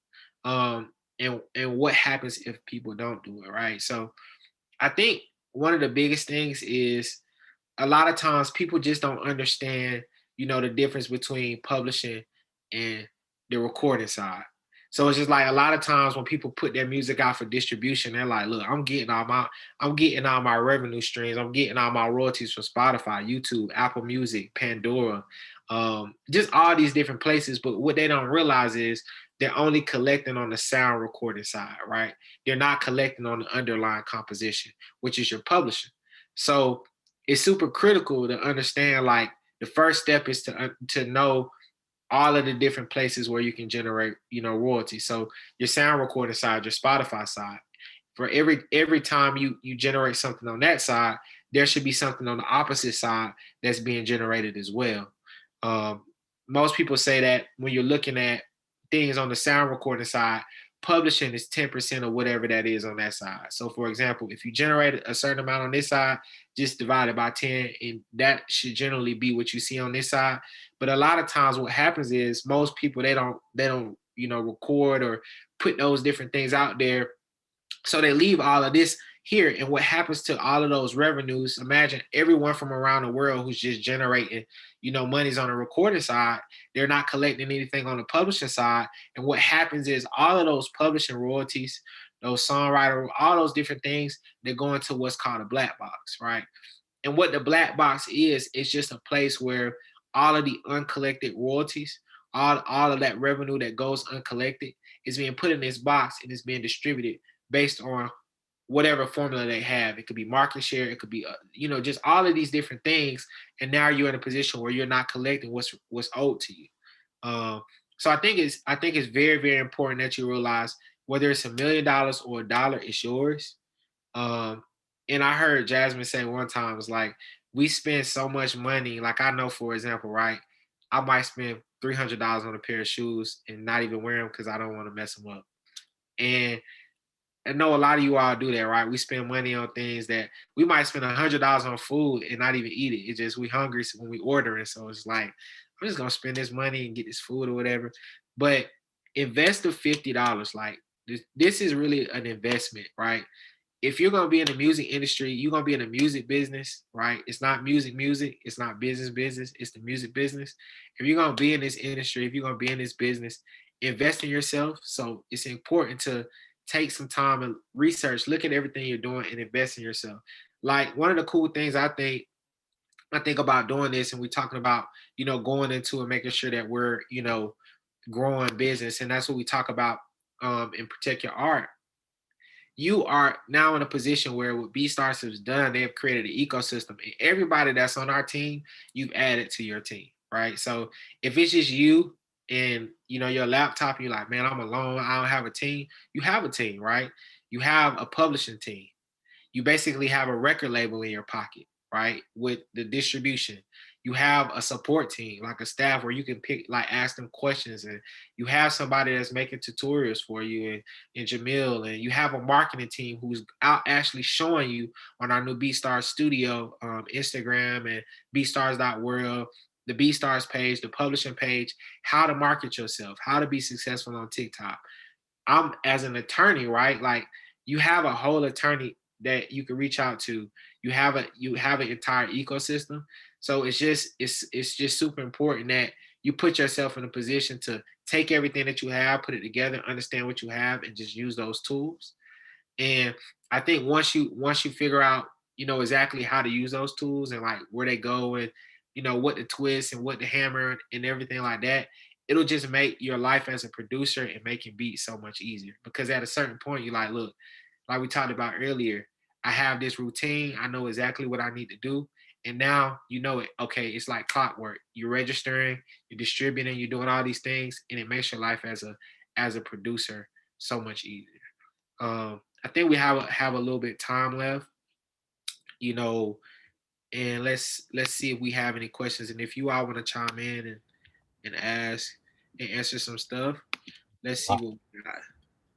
And what happens if people don't do it, right? So I think one of the biggest things is a lot of times people just don't understand, the difference between publishing and the recording side. So it's just like a lot of times when people put their music out for distribution, they're like, look, I'm getting all my revenue streams. I'm getting all my royalties from Spotify, YouTube, Apple Music, Pandora, just all these different places. But what they don't realize is they're only collecting on the sound recording side, right? They're not collecting on the underlying composition, which is your publishing. So it's super critical to understand, like, the first step is to know all of the different places where you can generate, royalties. So your sound recording side, your Spotify side, for every time you generate something on that side, there should be something on the opposite side that's being generated as well. Um, Most people say that when you're looking at things on the sound recording side, publishing is 10% of whatever that is on that side. So for example, if you generate a certain amount on this side, just divide it by 10, and that should generally be what you see on this side. But a lot of times what happens is most people, they don't record or put those different things out there. So they leave all of this here. And what happens to all of those revenues? Imagine everyone from around the world who's just generating, monies on the recording side. They're not collecting anything on the publishing side. And what happens is all of those publishing royalties, those songwriter, all those different things, they're going to what's called a black box, right? And what the black box is, it's just a place where all of the uncollected royalties, all of that revenue that goes uncollected is being put in this box and it's being distributed based on whatever formula they have. It could be market share. It could be, just all of these different things. And now you're in a position where you're not collecting what's owed to you. So I think it's very, very important that you realize whether it's $1 million or $1, it's yours. And I heard Jasmine say one time, it's like, we spend so much money. Like, I know, for example, right, I might spend $300 on a pair of shoes and not even wear them because I don't want to mess them up. And I know a lot of you all do that, right? We spend money on things that we might spend $100 on food and not even eat it. It's just we hungry when we order it. So it's like, I'm just gonna spend this money and get this food or whatever. But invest the $50. Like, this is really an investment, right? If you're gonna be in the music industry, you're gonna be in the music business, right? It's not music, it's not business, it's the music business. If you're gonna be in this industry, if you're gonna be in this business, invest in yourself. So it's important to take some time and research, look at everything you're doing and invest in yourself. Like, one of the cool things I think about doing this, and we're talking about, going into and making sure that we're, growing business. And that's what we talk about in Protect Your Art. You are now in a position where what BeatStars has done, they have created an ecosystem. And everybody that's on our team, you've added to your team, right? So if it's just you and, your laptop, you're like, man, I'm alone, I don't have a team. You have a team, right? You have a publishing team. You basically have a record label in your pocket, right? With the distribution, you have a support team, like a staff where you can pick, like ask them questions, and you have somebody that's making tutorials for you, and Jamil, and you have a marketing team who's out actually showing you on our new BeatStars studio, Instagram and beatstars.world, the BeatStars page, the publishing page, how to market yourself, how to be successful on TikTok. I'm as an attorney, right? Like you have a whole attorney that you can reach out to. You have an entire ecosystem. So it's just super important that you put yourself in a position to take everything that you have, put it together, understand what you have, and just use those tools. And I think once you figure out, exactly how to use those tools and like where they go, and what to twist and what to hammer and everything like that, it'll just make your life as a producer and making beats so much easier. Because at a certain point, you're like, look, like we talked about earlier, I have this routine. I know exactly what I need to do. And now you know it. Okay, it's like clockwork. You're registering, you're distributing, you're doing all these things, and it makes your life as a producer so much easier. I think we have a little bit time left, you know, and let's see if we have any questions. And if you all want to chime in and ask and answer some stuff, let's see what we got.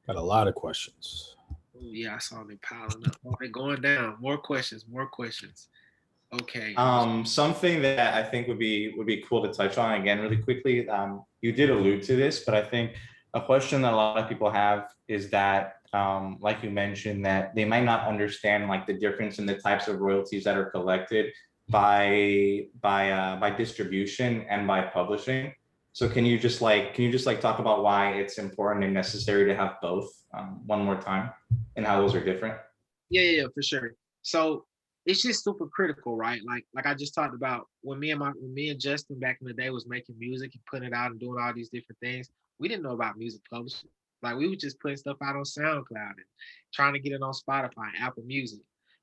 Got a lot of questions. Oh yeah, I saw them piling up. Oh, they're going down. More questions, more questions. Okay. Something that I think would be cool to touch on again really quickly. You did allude to this, but I think a question that a lot of people have is that, like you mentioned, that they might not understand like the difference in the types of royalties that are collected by distribution and by publishing. So can you just talk about why it's important and necessary to have both, one more time, and how those are different? Yeah, for sure. So it's just super critical, right? Like I just talked about when me and Justin back in the day was making music and putting it out and doing all these different things. We didn't know about music publishing. Like we were just putting stuff out on SoundCloud and trying to get it on Spotify and Apple Music.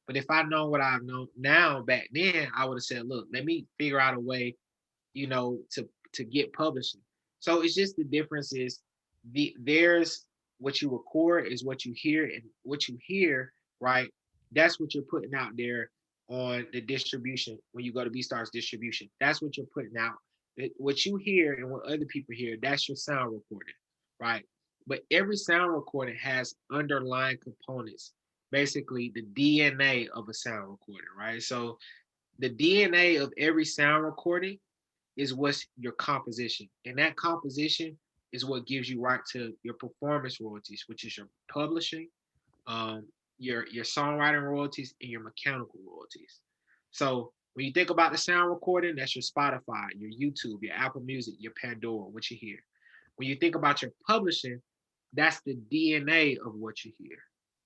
But if I know what I know now back then, I would have said, look, let me figure out a way, to get publishing. So it's just the difference is there's what you record is what you hear, and what you hear, right? That's what you're putting out there on the distribution. When you go to BeatStars distribution, that's what you're putting out. What you hear and what other people hear, that's your sound recording, right? But every sound recording has underlying components, basically the DNA of a sound recording, right? So the DNA of every sound recording is what's your composition. And that composition is what gives you right to your performance royalties, which is your publishing, um, your songwriting royalties, and your mechanical royalties. So when you think about the sound recording, that's your Spotify, your YouTube, your Apple Music, your Pandora, what you hear. When you think about your publishing, that's the DNA of what you hear,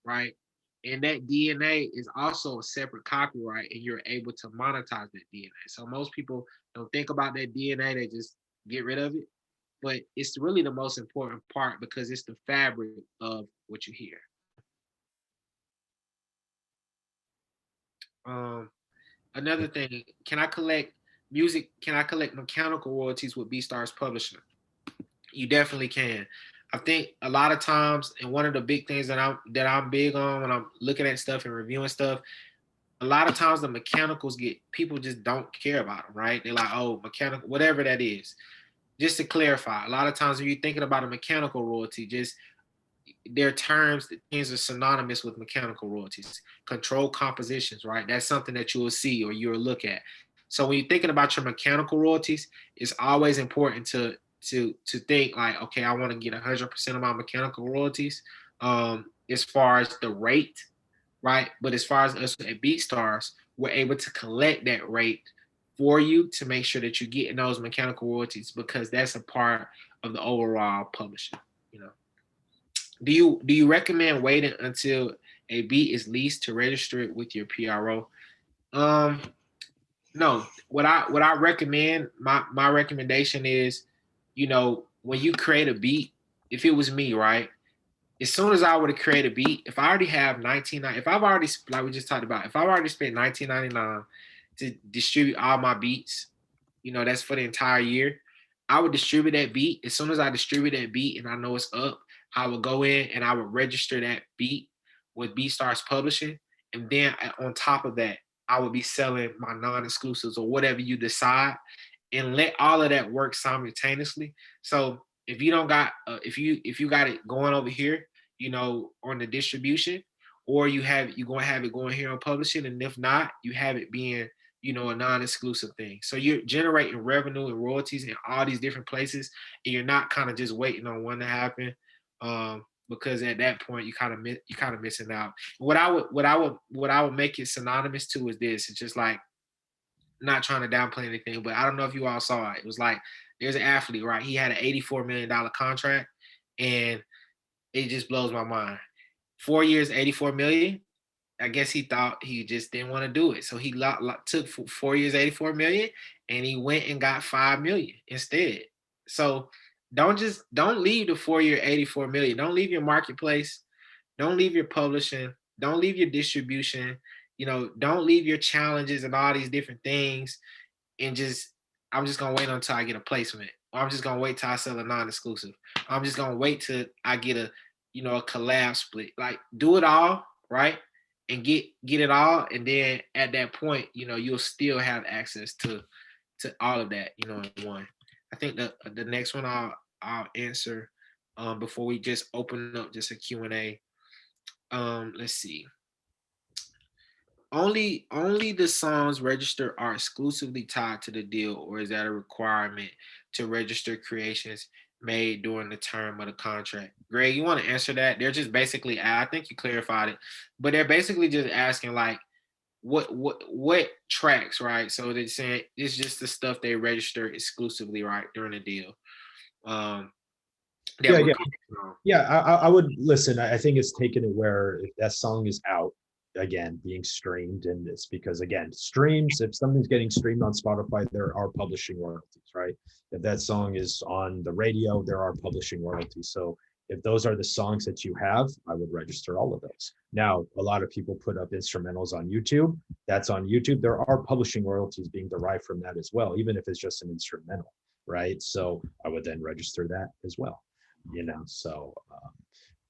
right? And that DNA is also a separate copyright, and you're able to monetize that DNA. So most people don't think about that DNA, they just get rid of it. But it's really the most important part because it's the fabric of what you hear. Um, Another thing, can I collect music? Can I collect mechanical royalties with BeatStars Publishing? You definitely can. I think a lot of times, and one of the big things that I'm big on when I'm looking at stuff and reviewing stuff, a lot of times the mechanicals get people just don't care about them, right? They're like, oh, mechanical, whatever that is. Just to clarify, a lot of times when you're thinking about a mechanical royalty, just their terms, things are synonymous with mechanical royalties. Controlled compositions, right? That's something that you will see or you'll look at. So when you're thinking about your mechanical royalties, it's always important to think like, okay, I want to get 100% of my mechanical royalties, as far as the rate, right? But as far as us at BeatStars, we're able to collect that rate for you to make sure that you're getting those mechanical royalties because that's a part of the overall publishing, you know. Do you recommend waiting until a beat is leased to register it with your PRO? Um, no. What I recommend, my recommendation is, when you create a beat, if it was me, right? As soon as I were to create a beat, if I already have 19, if I've already, like we just talked about, if I've already spent 19.99 to distribute all my beats, that's for the entire year, I would distribute that beat. As soon as I distribute that beat and I know it's up, I would go in and I would register that beat with BeatStars Publishing. And then on top of that, I would be selling my non-exclusives or whatever you decide, and let all of that work simultaneously. So if you don't got if you got it going over here, you know, on the distribution, or you're gonna have it going here on publishing, and if not, you have it being, you know, a non-exclusive thing. So you're generating revenue and royalties in all these different places, and you're not kind of just waiting on one to happen. Because at that point you kind of missing out. What I would make it synonymous to is this. It's just like, not trying to downplay anything, but I don't know if you all saw it. It was like, there's an athlete, right? He had an $84 million contract, and it just blows my mind. 4 years, 84 million. I guess he thought he just didn't want to do it. So he took 4 years, 84 million, and he went and got 5 million instead. So don't leave the 4 year, 84 million. Don't leave your marketplace. Don't leave your publishing. Don't leave your distribution. You know, don't leave your challenges and all these different things, and I'm just gonna wait until I get a placement. Or I'm just gonna wait till I sell a non-exclusive. I'm just gonna wait till I get a collab split. Like, do it all, right? And get it all, and then at that point, you know, you'll still have access to all of that, you know, in one. I think the next one I'll answer before we just open up just a Q&A. Let's see. Only the songs registered are exclusively tied to the deal, or is that a requirement to register creations made during the term of the contract? Greg, you want to answer that? They're just basically, I think you clarified it, but they're basically just asking like, what tracks, right? So they're saying it's just the stuff they register exclusively, right, during the deal. I would listen. I think it's taken it where if that song is out, again, being streamed, and it's because, again, streams, if something's getting streamed on Spotify, there are publishing royalties, right? If that song is on the radio, there are publishing royalties. So if those are the songs that you have, I would register all of those. Now, a lot of people put up instrumentals on YouTube. That's on YouTube. There are publishing royalties being derived from that as well, even if it's just an instrumental, right? So I would then register that as well, you know, so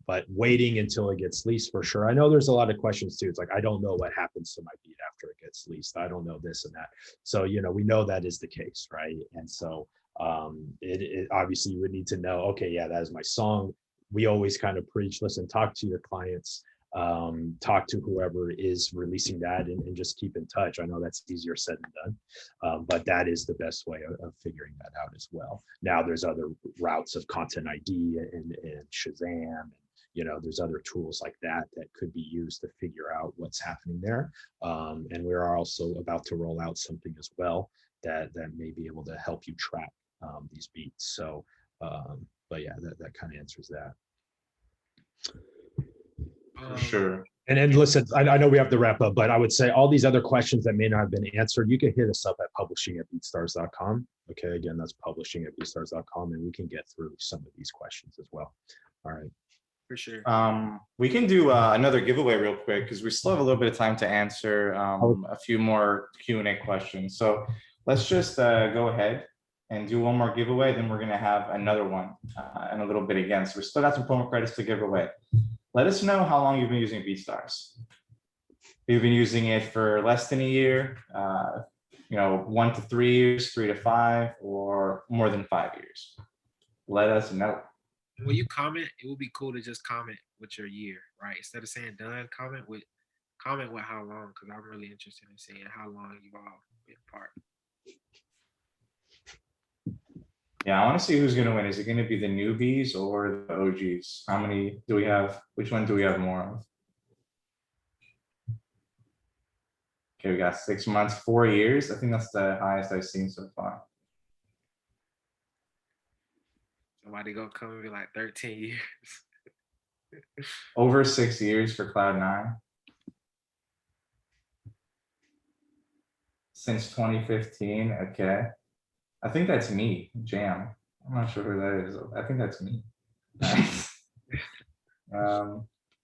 but waiting until it gets leased for sure. I know there's a lot of questions too. It's like, I don't know what happens to my beat after it gets leased. I don't know this and that. So, you know, we know that is the case, right? And so it obviously you would need to know, okay, yeah, that is my song. We always kind of preach, listen, talk to your clients, talk to whoever is releasing that, and just keep in touch. I know that's easier said than done, but that is the best way of figuring that out as well. Now there's other routes of Content ID and Shazam, and, you know, there's other tools like that that could be used to figure out what's happening there. And we are also about to roll out something as well that may be able to help you track these beats. So, but yeah, that kind of answers that. For sure. And then listen, I know we have to wrap up, but I would say all these other questions that may not have been answered, you can hit us up at publishing@beatstars.com. Okay, again, that's publishing@beatstars.com, and we can get through some of these questions as well. All right. For sure. We can do another giveaway real quick because we still have a little bit of time to answer a few more Q&A questions. So let's just go ahead and do one more giveaway. Then we're going to have another one in a little bit again. So we still got some promo credits to give away. Let us know how long you've been using BeatStars. You've been using it for less than a year, 1 to 3 years, 3 to 5, or more than 5 years. Let us know. When you comment, it would be cool to just comment with your year, right? Instead of saying done, comment with how long, because I'm really interested in seeing how long you've all been part. Yeah, I want to see who's going to win. Is it going to be the newbies or the OGs? How many do we have? Which one do we have more of? Okay, we got 6 months, 4 years. I think that's the highest I've seen so far. Somebody gonna come and be like 13 years. Over 6 years for Cloud9. Since 2015, okay. I think that's me, Jam. I'm not sure who that is. I think that's me.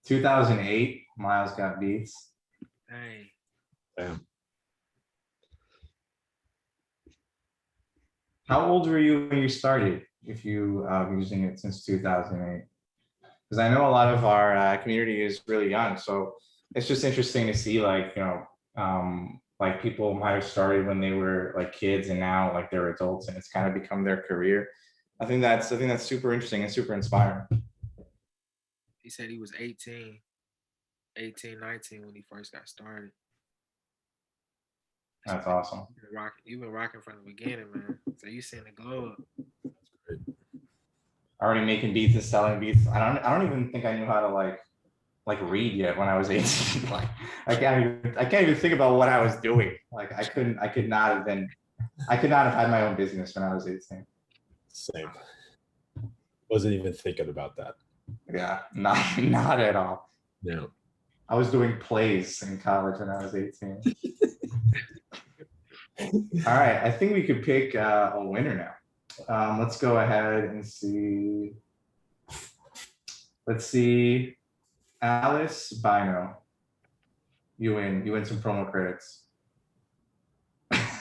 2008, Miles Got Beats. Dang. Damn. How old were you when you started, if you were using it since 2008? Because I know a lot of our community is really young, so it's just interesting to see, like, like people might have started when they were like kids and now like they're adults and it's kind of become their career. I think that's super interesting and super inspiring. He said he was 18, 19 when he first got started. That's awesome. You've been rocking from the beginning, man. So you seen the glow up. Already making beats and selling beats. I don't even think I knew how to like read yet when I was 18. Like I can't even think about what I was doing. Like I could not have had my own business when I was 18. Same. Wasn't even thinking about that. Yeah, not at all. No. I was doing plays in college when I was 18. All right, I think we could pick a winner now. Let's go ahead and see. Let's see. Alice Bino. You win some promo credits.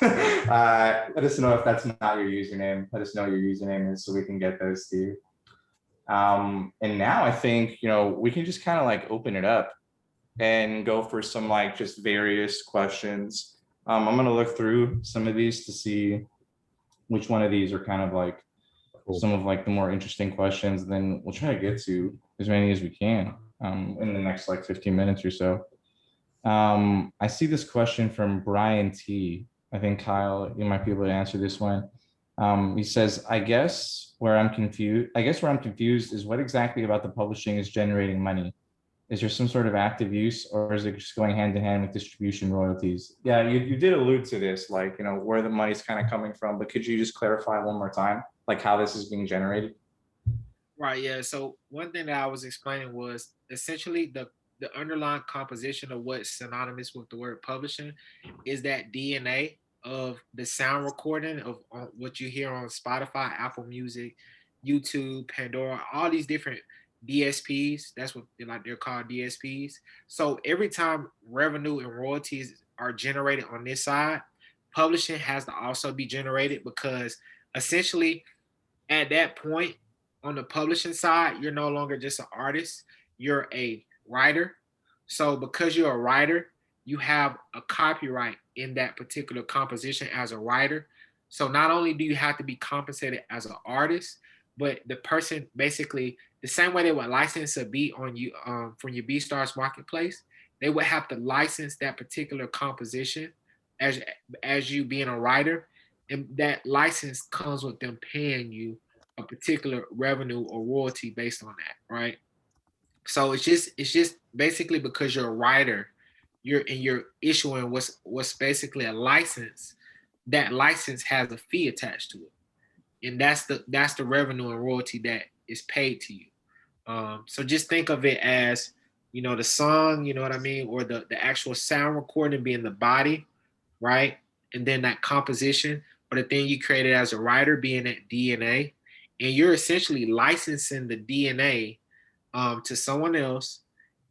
Let us know if that's not your username. Let us know your username is so we can get those to you. And now I think, we can just kind of like open it up and go for some like just various questions. I'm going to look through some of these to see which one of these are kind of like some of like the more interesting questions. Then we'll try to get to as many as we can in the next like 15 minutes or so. I see this question from Brian T. I think Kyle, you might be able to answer this one. He says, I guess where I'm confused is what exactly about the publishing is generating money? Is there some sort of active use or is it just going hand in hand with distribution royalties? Yeah, you did allude to this, like, where the money's kind of coming from, but could you just clarify one more time, like how this is being generated? Right, yeah. So one thing that I was explaining was essentially the underlying composition of what's synonymous with the word publishing is that DNA of the sound recording of what you hear on Spotify, Apple Music, YouTube, Pandora, all these different DSPs. That's what they're called, DSPs. So every time revenue and royalties are generated on this side, publishing has to also be generated because essentially at that point on the publishing side, you're no longer just an artist, you're a writer. So because you're a writer, you have a copyright in that particular composition as a writer. So not only do you have to be compensated as an artist, but the person basically the same way they would license a beat on you from your BeatStars marketplace, they would have to license that particular composition as you being a writer, and that license comes with them paying you a particular revenue or royalty based on that, right? So it's just basically because you're a writer, you're issuing what's basically a license. That license has a fee attached to it, and that's the revenue and royalty that is paid to you. So just think of it as the song, you know what I mean, or the actual sound recording being the body, right, and then that composition or the thing you created as a writer being that DNA, and you're essentially licensing the DNA to someone else,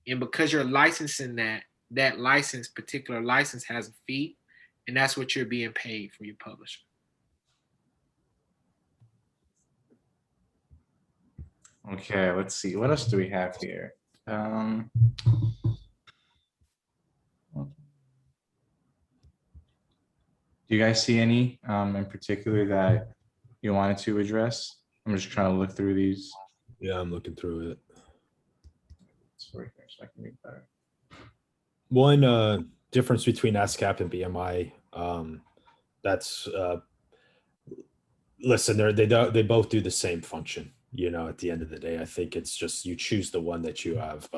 and because you're licensing that particular license has a fee, and that's what you're being paid for your publisher. Okay, let's see. What else do we have here? Do you guys see any in particular that you wanted to address? I'm just trying to look through these. Yeah, I'm looking through it. Sorry, so I can read better. One difference between ASCAP and BMI, that's listen, they both do the same function. At the end of the day, I think it's just you choose the one that you have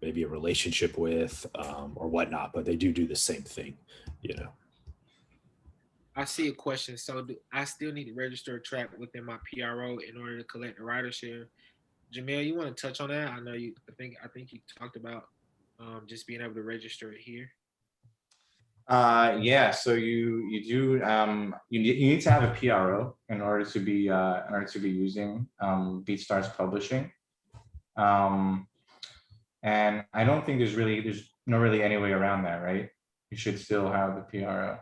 maybe a relationship with or whatnot, but they do the same thing. I see a question. So do I still need to register a track within my PRO in order to collect the rider share? Jamil, you want to touch on that? I know you. I think you talked about just being able to register it here. Yeah. So you do you need to have a PRO in order to be using BeatStars publishing. And I don't think there's no really any way around that, right? You should still have the PRO.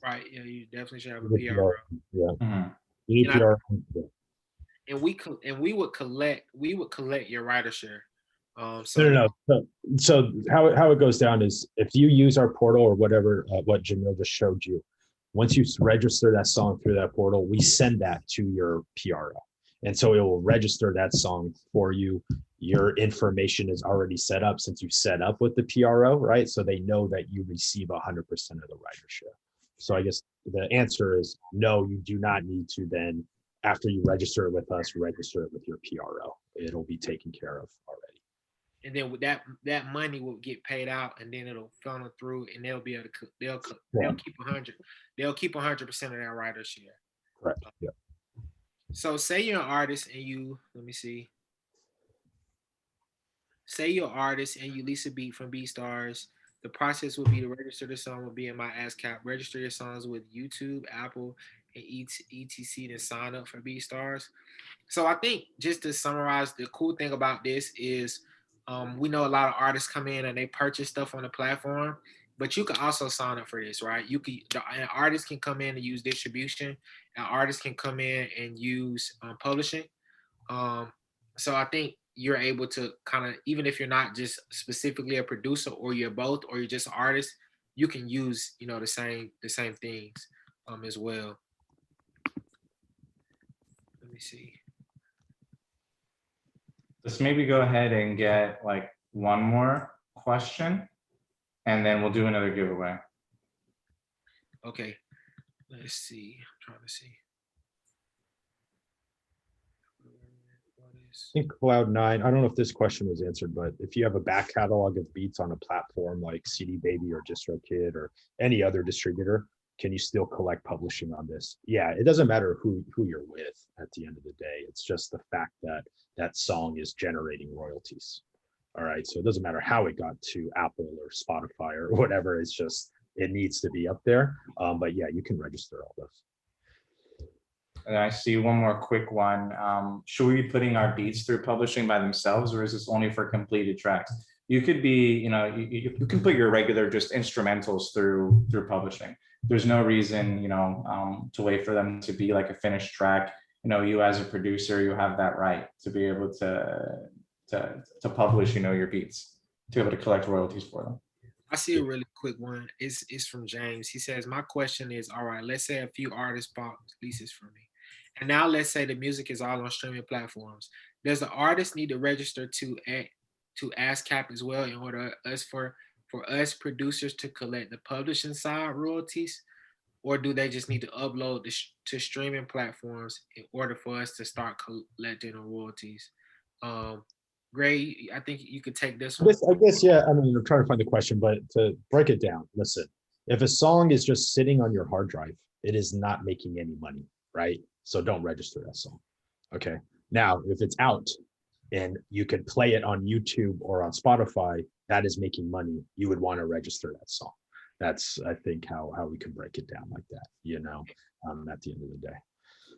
Right. Yeah, you definitely should have a PRO. Yeah. Mm-hmm. You need PRO. And we would collect your rider share. So No. So how it goes down is if you use our portal or whatever, what Jamil just showed you, once you register that song through that portal, we send that to your PRO. And so it will register that song for you. Your information is already set up since you set up with the PRO, right? So they know that you receive 100% of the ridership. So I guess the answer is no, you do not need to then, after you register it with us, register it with your PRO. It'll be taken care of already. and then with that money will get paid out, and then it'll funnel through, and they'll be able to they'll keep 100. They'll keep 100% of that rider share. Correct. Yeah. So say you're an artist and let me see. Say you're an artist and you lease a beat from BeatStars. The process would be to register the song with BMI ASCAP, register your songs with YouTube, Apple, and etc. to sign up for BeatStars. So I think just to summarize, the cool thing about this is we know a lot of artists come in and they purchase stuff on the platform, but you can also sign up for this, right? An artist can come in and use distribution, an artist can come in and use publishing. So I think you're able to kind of, even if you're not just specifically a producer or you're both or you're just an artist, you can use the same things as well. Let me see. Let's maybe go ahead and get like one more question, and then we'll do another giveaway. Okay, let's see. I'm trying to see. I think Cloud9, I don't know if this question was answered, but if you have a back catalog of beats on a platform like CD Baby or DistroKid or any other distributor, can you still collect publishing on this? Yeah, it doesn't matter who you're with at the end of the day. It's just the fact that that song is generating royalties. All right, so it doesn't matter how it got to Apple or Spotify or whatever. It's just, it needs to be up there. But yeah, you can register all those. And I see one more quick one. Should we be putting our beats through publishing by themselves, or is this only for completed tracks? You could be, you can put your regular just instrumentals through publishing. There's no reason, to wait for them to be like a finished track. You as a producer, you have that right to be able to publish, your beats, to be able to collect royalties for them. I see a really quick one. It's from James. He says, my question is, all right, let's say a few artists bought leases from me. And now let's say the music is all on streaming platforms. Does the artist need to register to ASCAP as well in order for us producers to collect the publishing side royalties? Or do they just need to upload to streaming platforms in order for us to start collecting the royalties? Gray, I think you could take this one. I guess, yeah, I mean, I'm trying to find the question, but to break it down, listen, if a song is just sitting on your hard drive, it is not making any money, right? So don't register that song, okay? Now, if it's out and you could play it on YouTube or on Spotify, that is making money. You would want to register that song. That's, I think, how we can break it down like that, at the end of the day.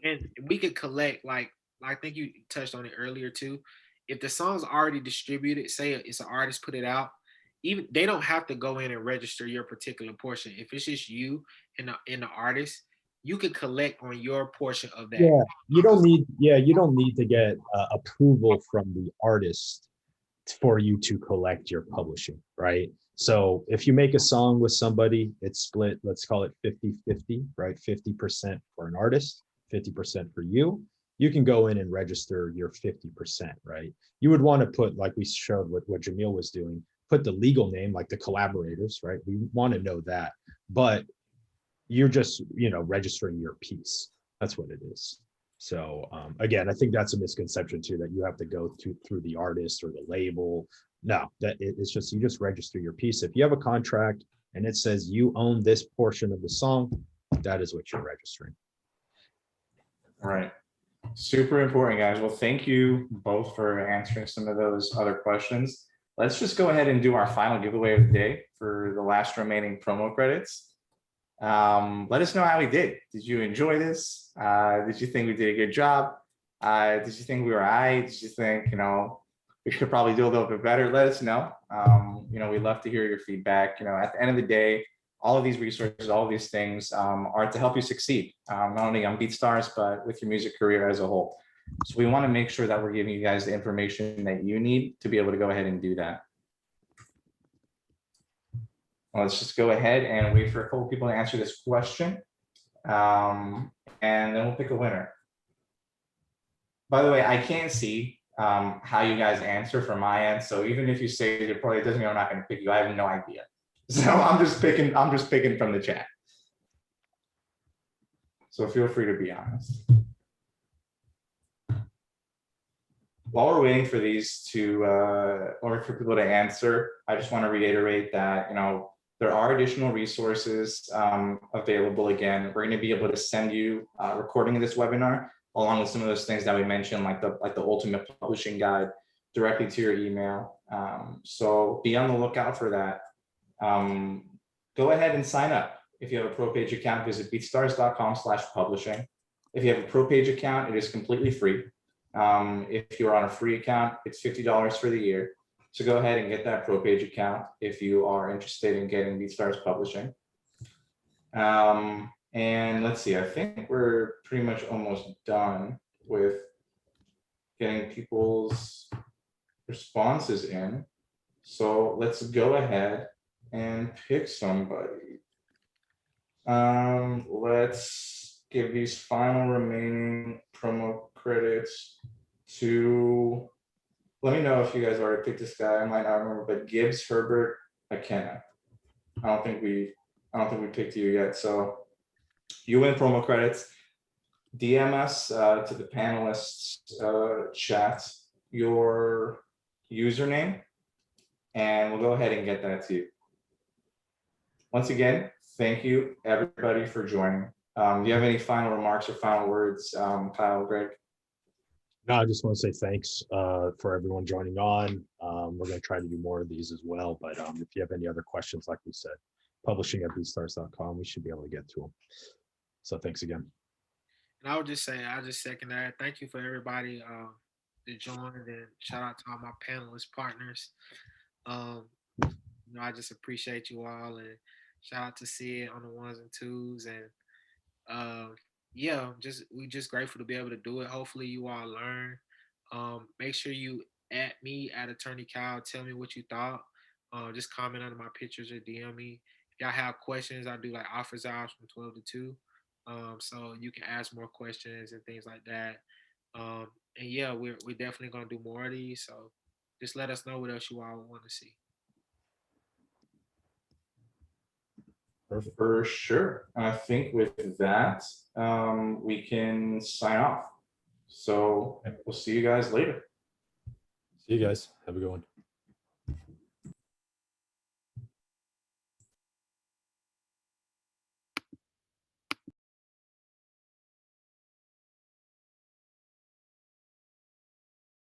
And we could collect, like I think you touched on it earlier too. If the song's already distributed, say it's an artist put it out, even they don't have to go in and register your particular portion. If it's just you and the artist, you could collect on your portion of that. Yeah, you don't need to get approval from the artist for you to collect your publishing, right? So if you make a song with somebody, it's split, let's call it 50-50, right? 50% for an artist, 50% for you. You can go in and register your 50%, right? You would want to put, like we showed what Jamil was doing, put the legal name, like the collaborators, right? We want to know that, but you're just, registering your piece. That's what it is. So again, I think that's a misconception too, that you have to go through the artist or the label. No, it's just, you just register your piece. If you have a contract and it says you own this portion of the song, that is what you're registering. All right. Super important, guys. Well, thank you both for answering some of those other questions. Let's just go ahead and do our final giveaway of the day for the last remaining promo credits. Let us know how we did. Did you enjoy this? Did you think we did a good job? Did you think we were all right? Did you think, we could probably do a little bit better? Let us know. We'd love to hear your feedback. At the end of the day, all of these resources, all of these things are to help you succeed, not only on BeatStars, but with your music career as a whole. So we want to make sure that we're giving you guys the information that you need to be able to go ahead and do that. Well, let's just go ahead and wait for a couple people to answer this question. And then we'll pick a winner. By the way, I can't see how you guys answer from my end. So even if you say it probably doesn't mean I'm not going to pick you. I have no idea. So I'm just picking from the chat. So feel free to be honest. While we're waiting for these to, or for people to answer, I just want to reiterate that, you know, there are additional resources available. Again, we're going to be able to send you a recording of this webinar, along with some of those things that we mentioned, like the ultimate publishing guide, directly to your email. So be on the lookout for that. Go ahead and sign up. If you have a Pro Page account, visit beatsstars.com/publishing. If you have a Pro Page account, it is completely free. If you're on a free account, it's $50 for the year. So go ahead and get that Pro Page account if you are interested in getting BeatStars publishing. And let's see, I think we're pretty much almost done with getting people's responses in. So let's go ahead and pick somebody. Let's give these final remaining promo credits to, let me know if you guys already picked this guy. I might not remember, but Gibbs Herbert McKenna. I don't think we picked you yet. So you win promo credits. DM us to the panelists chat your username, and we'll go ahead and get that to you. Once again, thank you everybody for joining. Do you have any final remarks or final words, Kyle, Greg? No, I just want to say thanks for everyone joining on. We're going to try to do more of these as well. But if you have any other questions, like we said, publishing at beatstars.com, we should be able to get to them. So thanks again. And I would just say, I just second that. Thank you for everybody that joined, and shout out to all my panelist partners. You know, I just appreciate you all, and shout out to Sid on the ones and twos, and yeah, we just grateful to be able to do it. Hopefully you all learn. Make sure you at me at Attorney Kyle. Tell me what you thought. Just comment under my pictures or DM me. If y'all have questions, I do like offers hours from 12 to 2. So you can ask more questions and things like that. And yeah, we're definitely gonna do more of these. So just let us know what else you all want to see. For sure. I think with that, we can sign off. So we'll see you guys later. See you guys. Have a good one.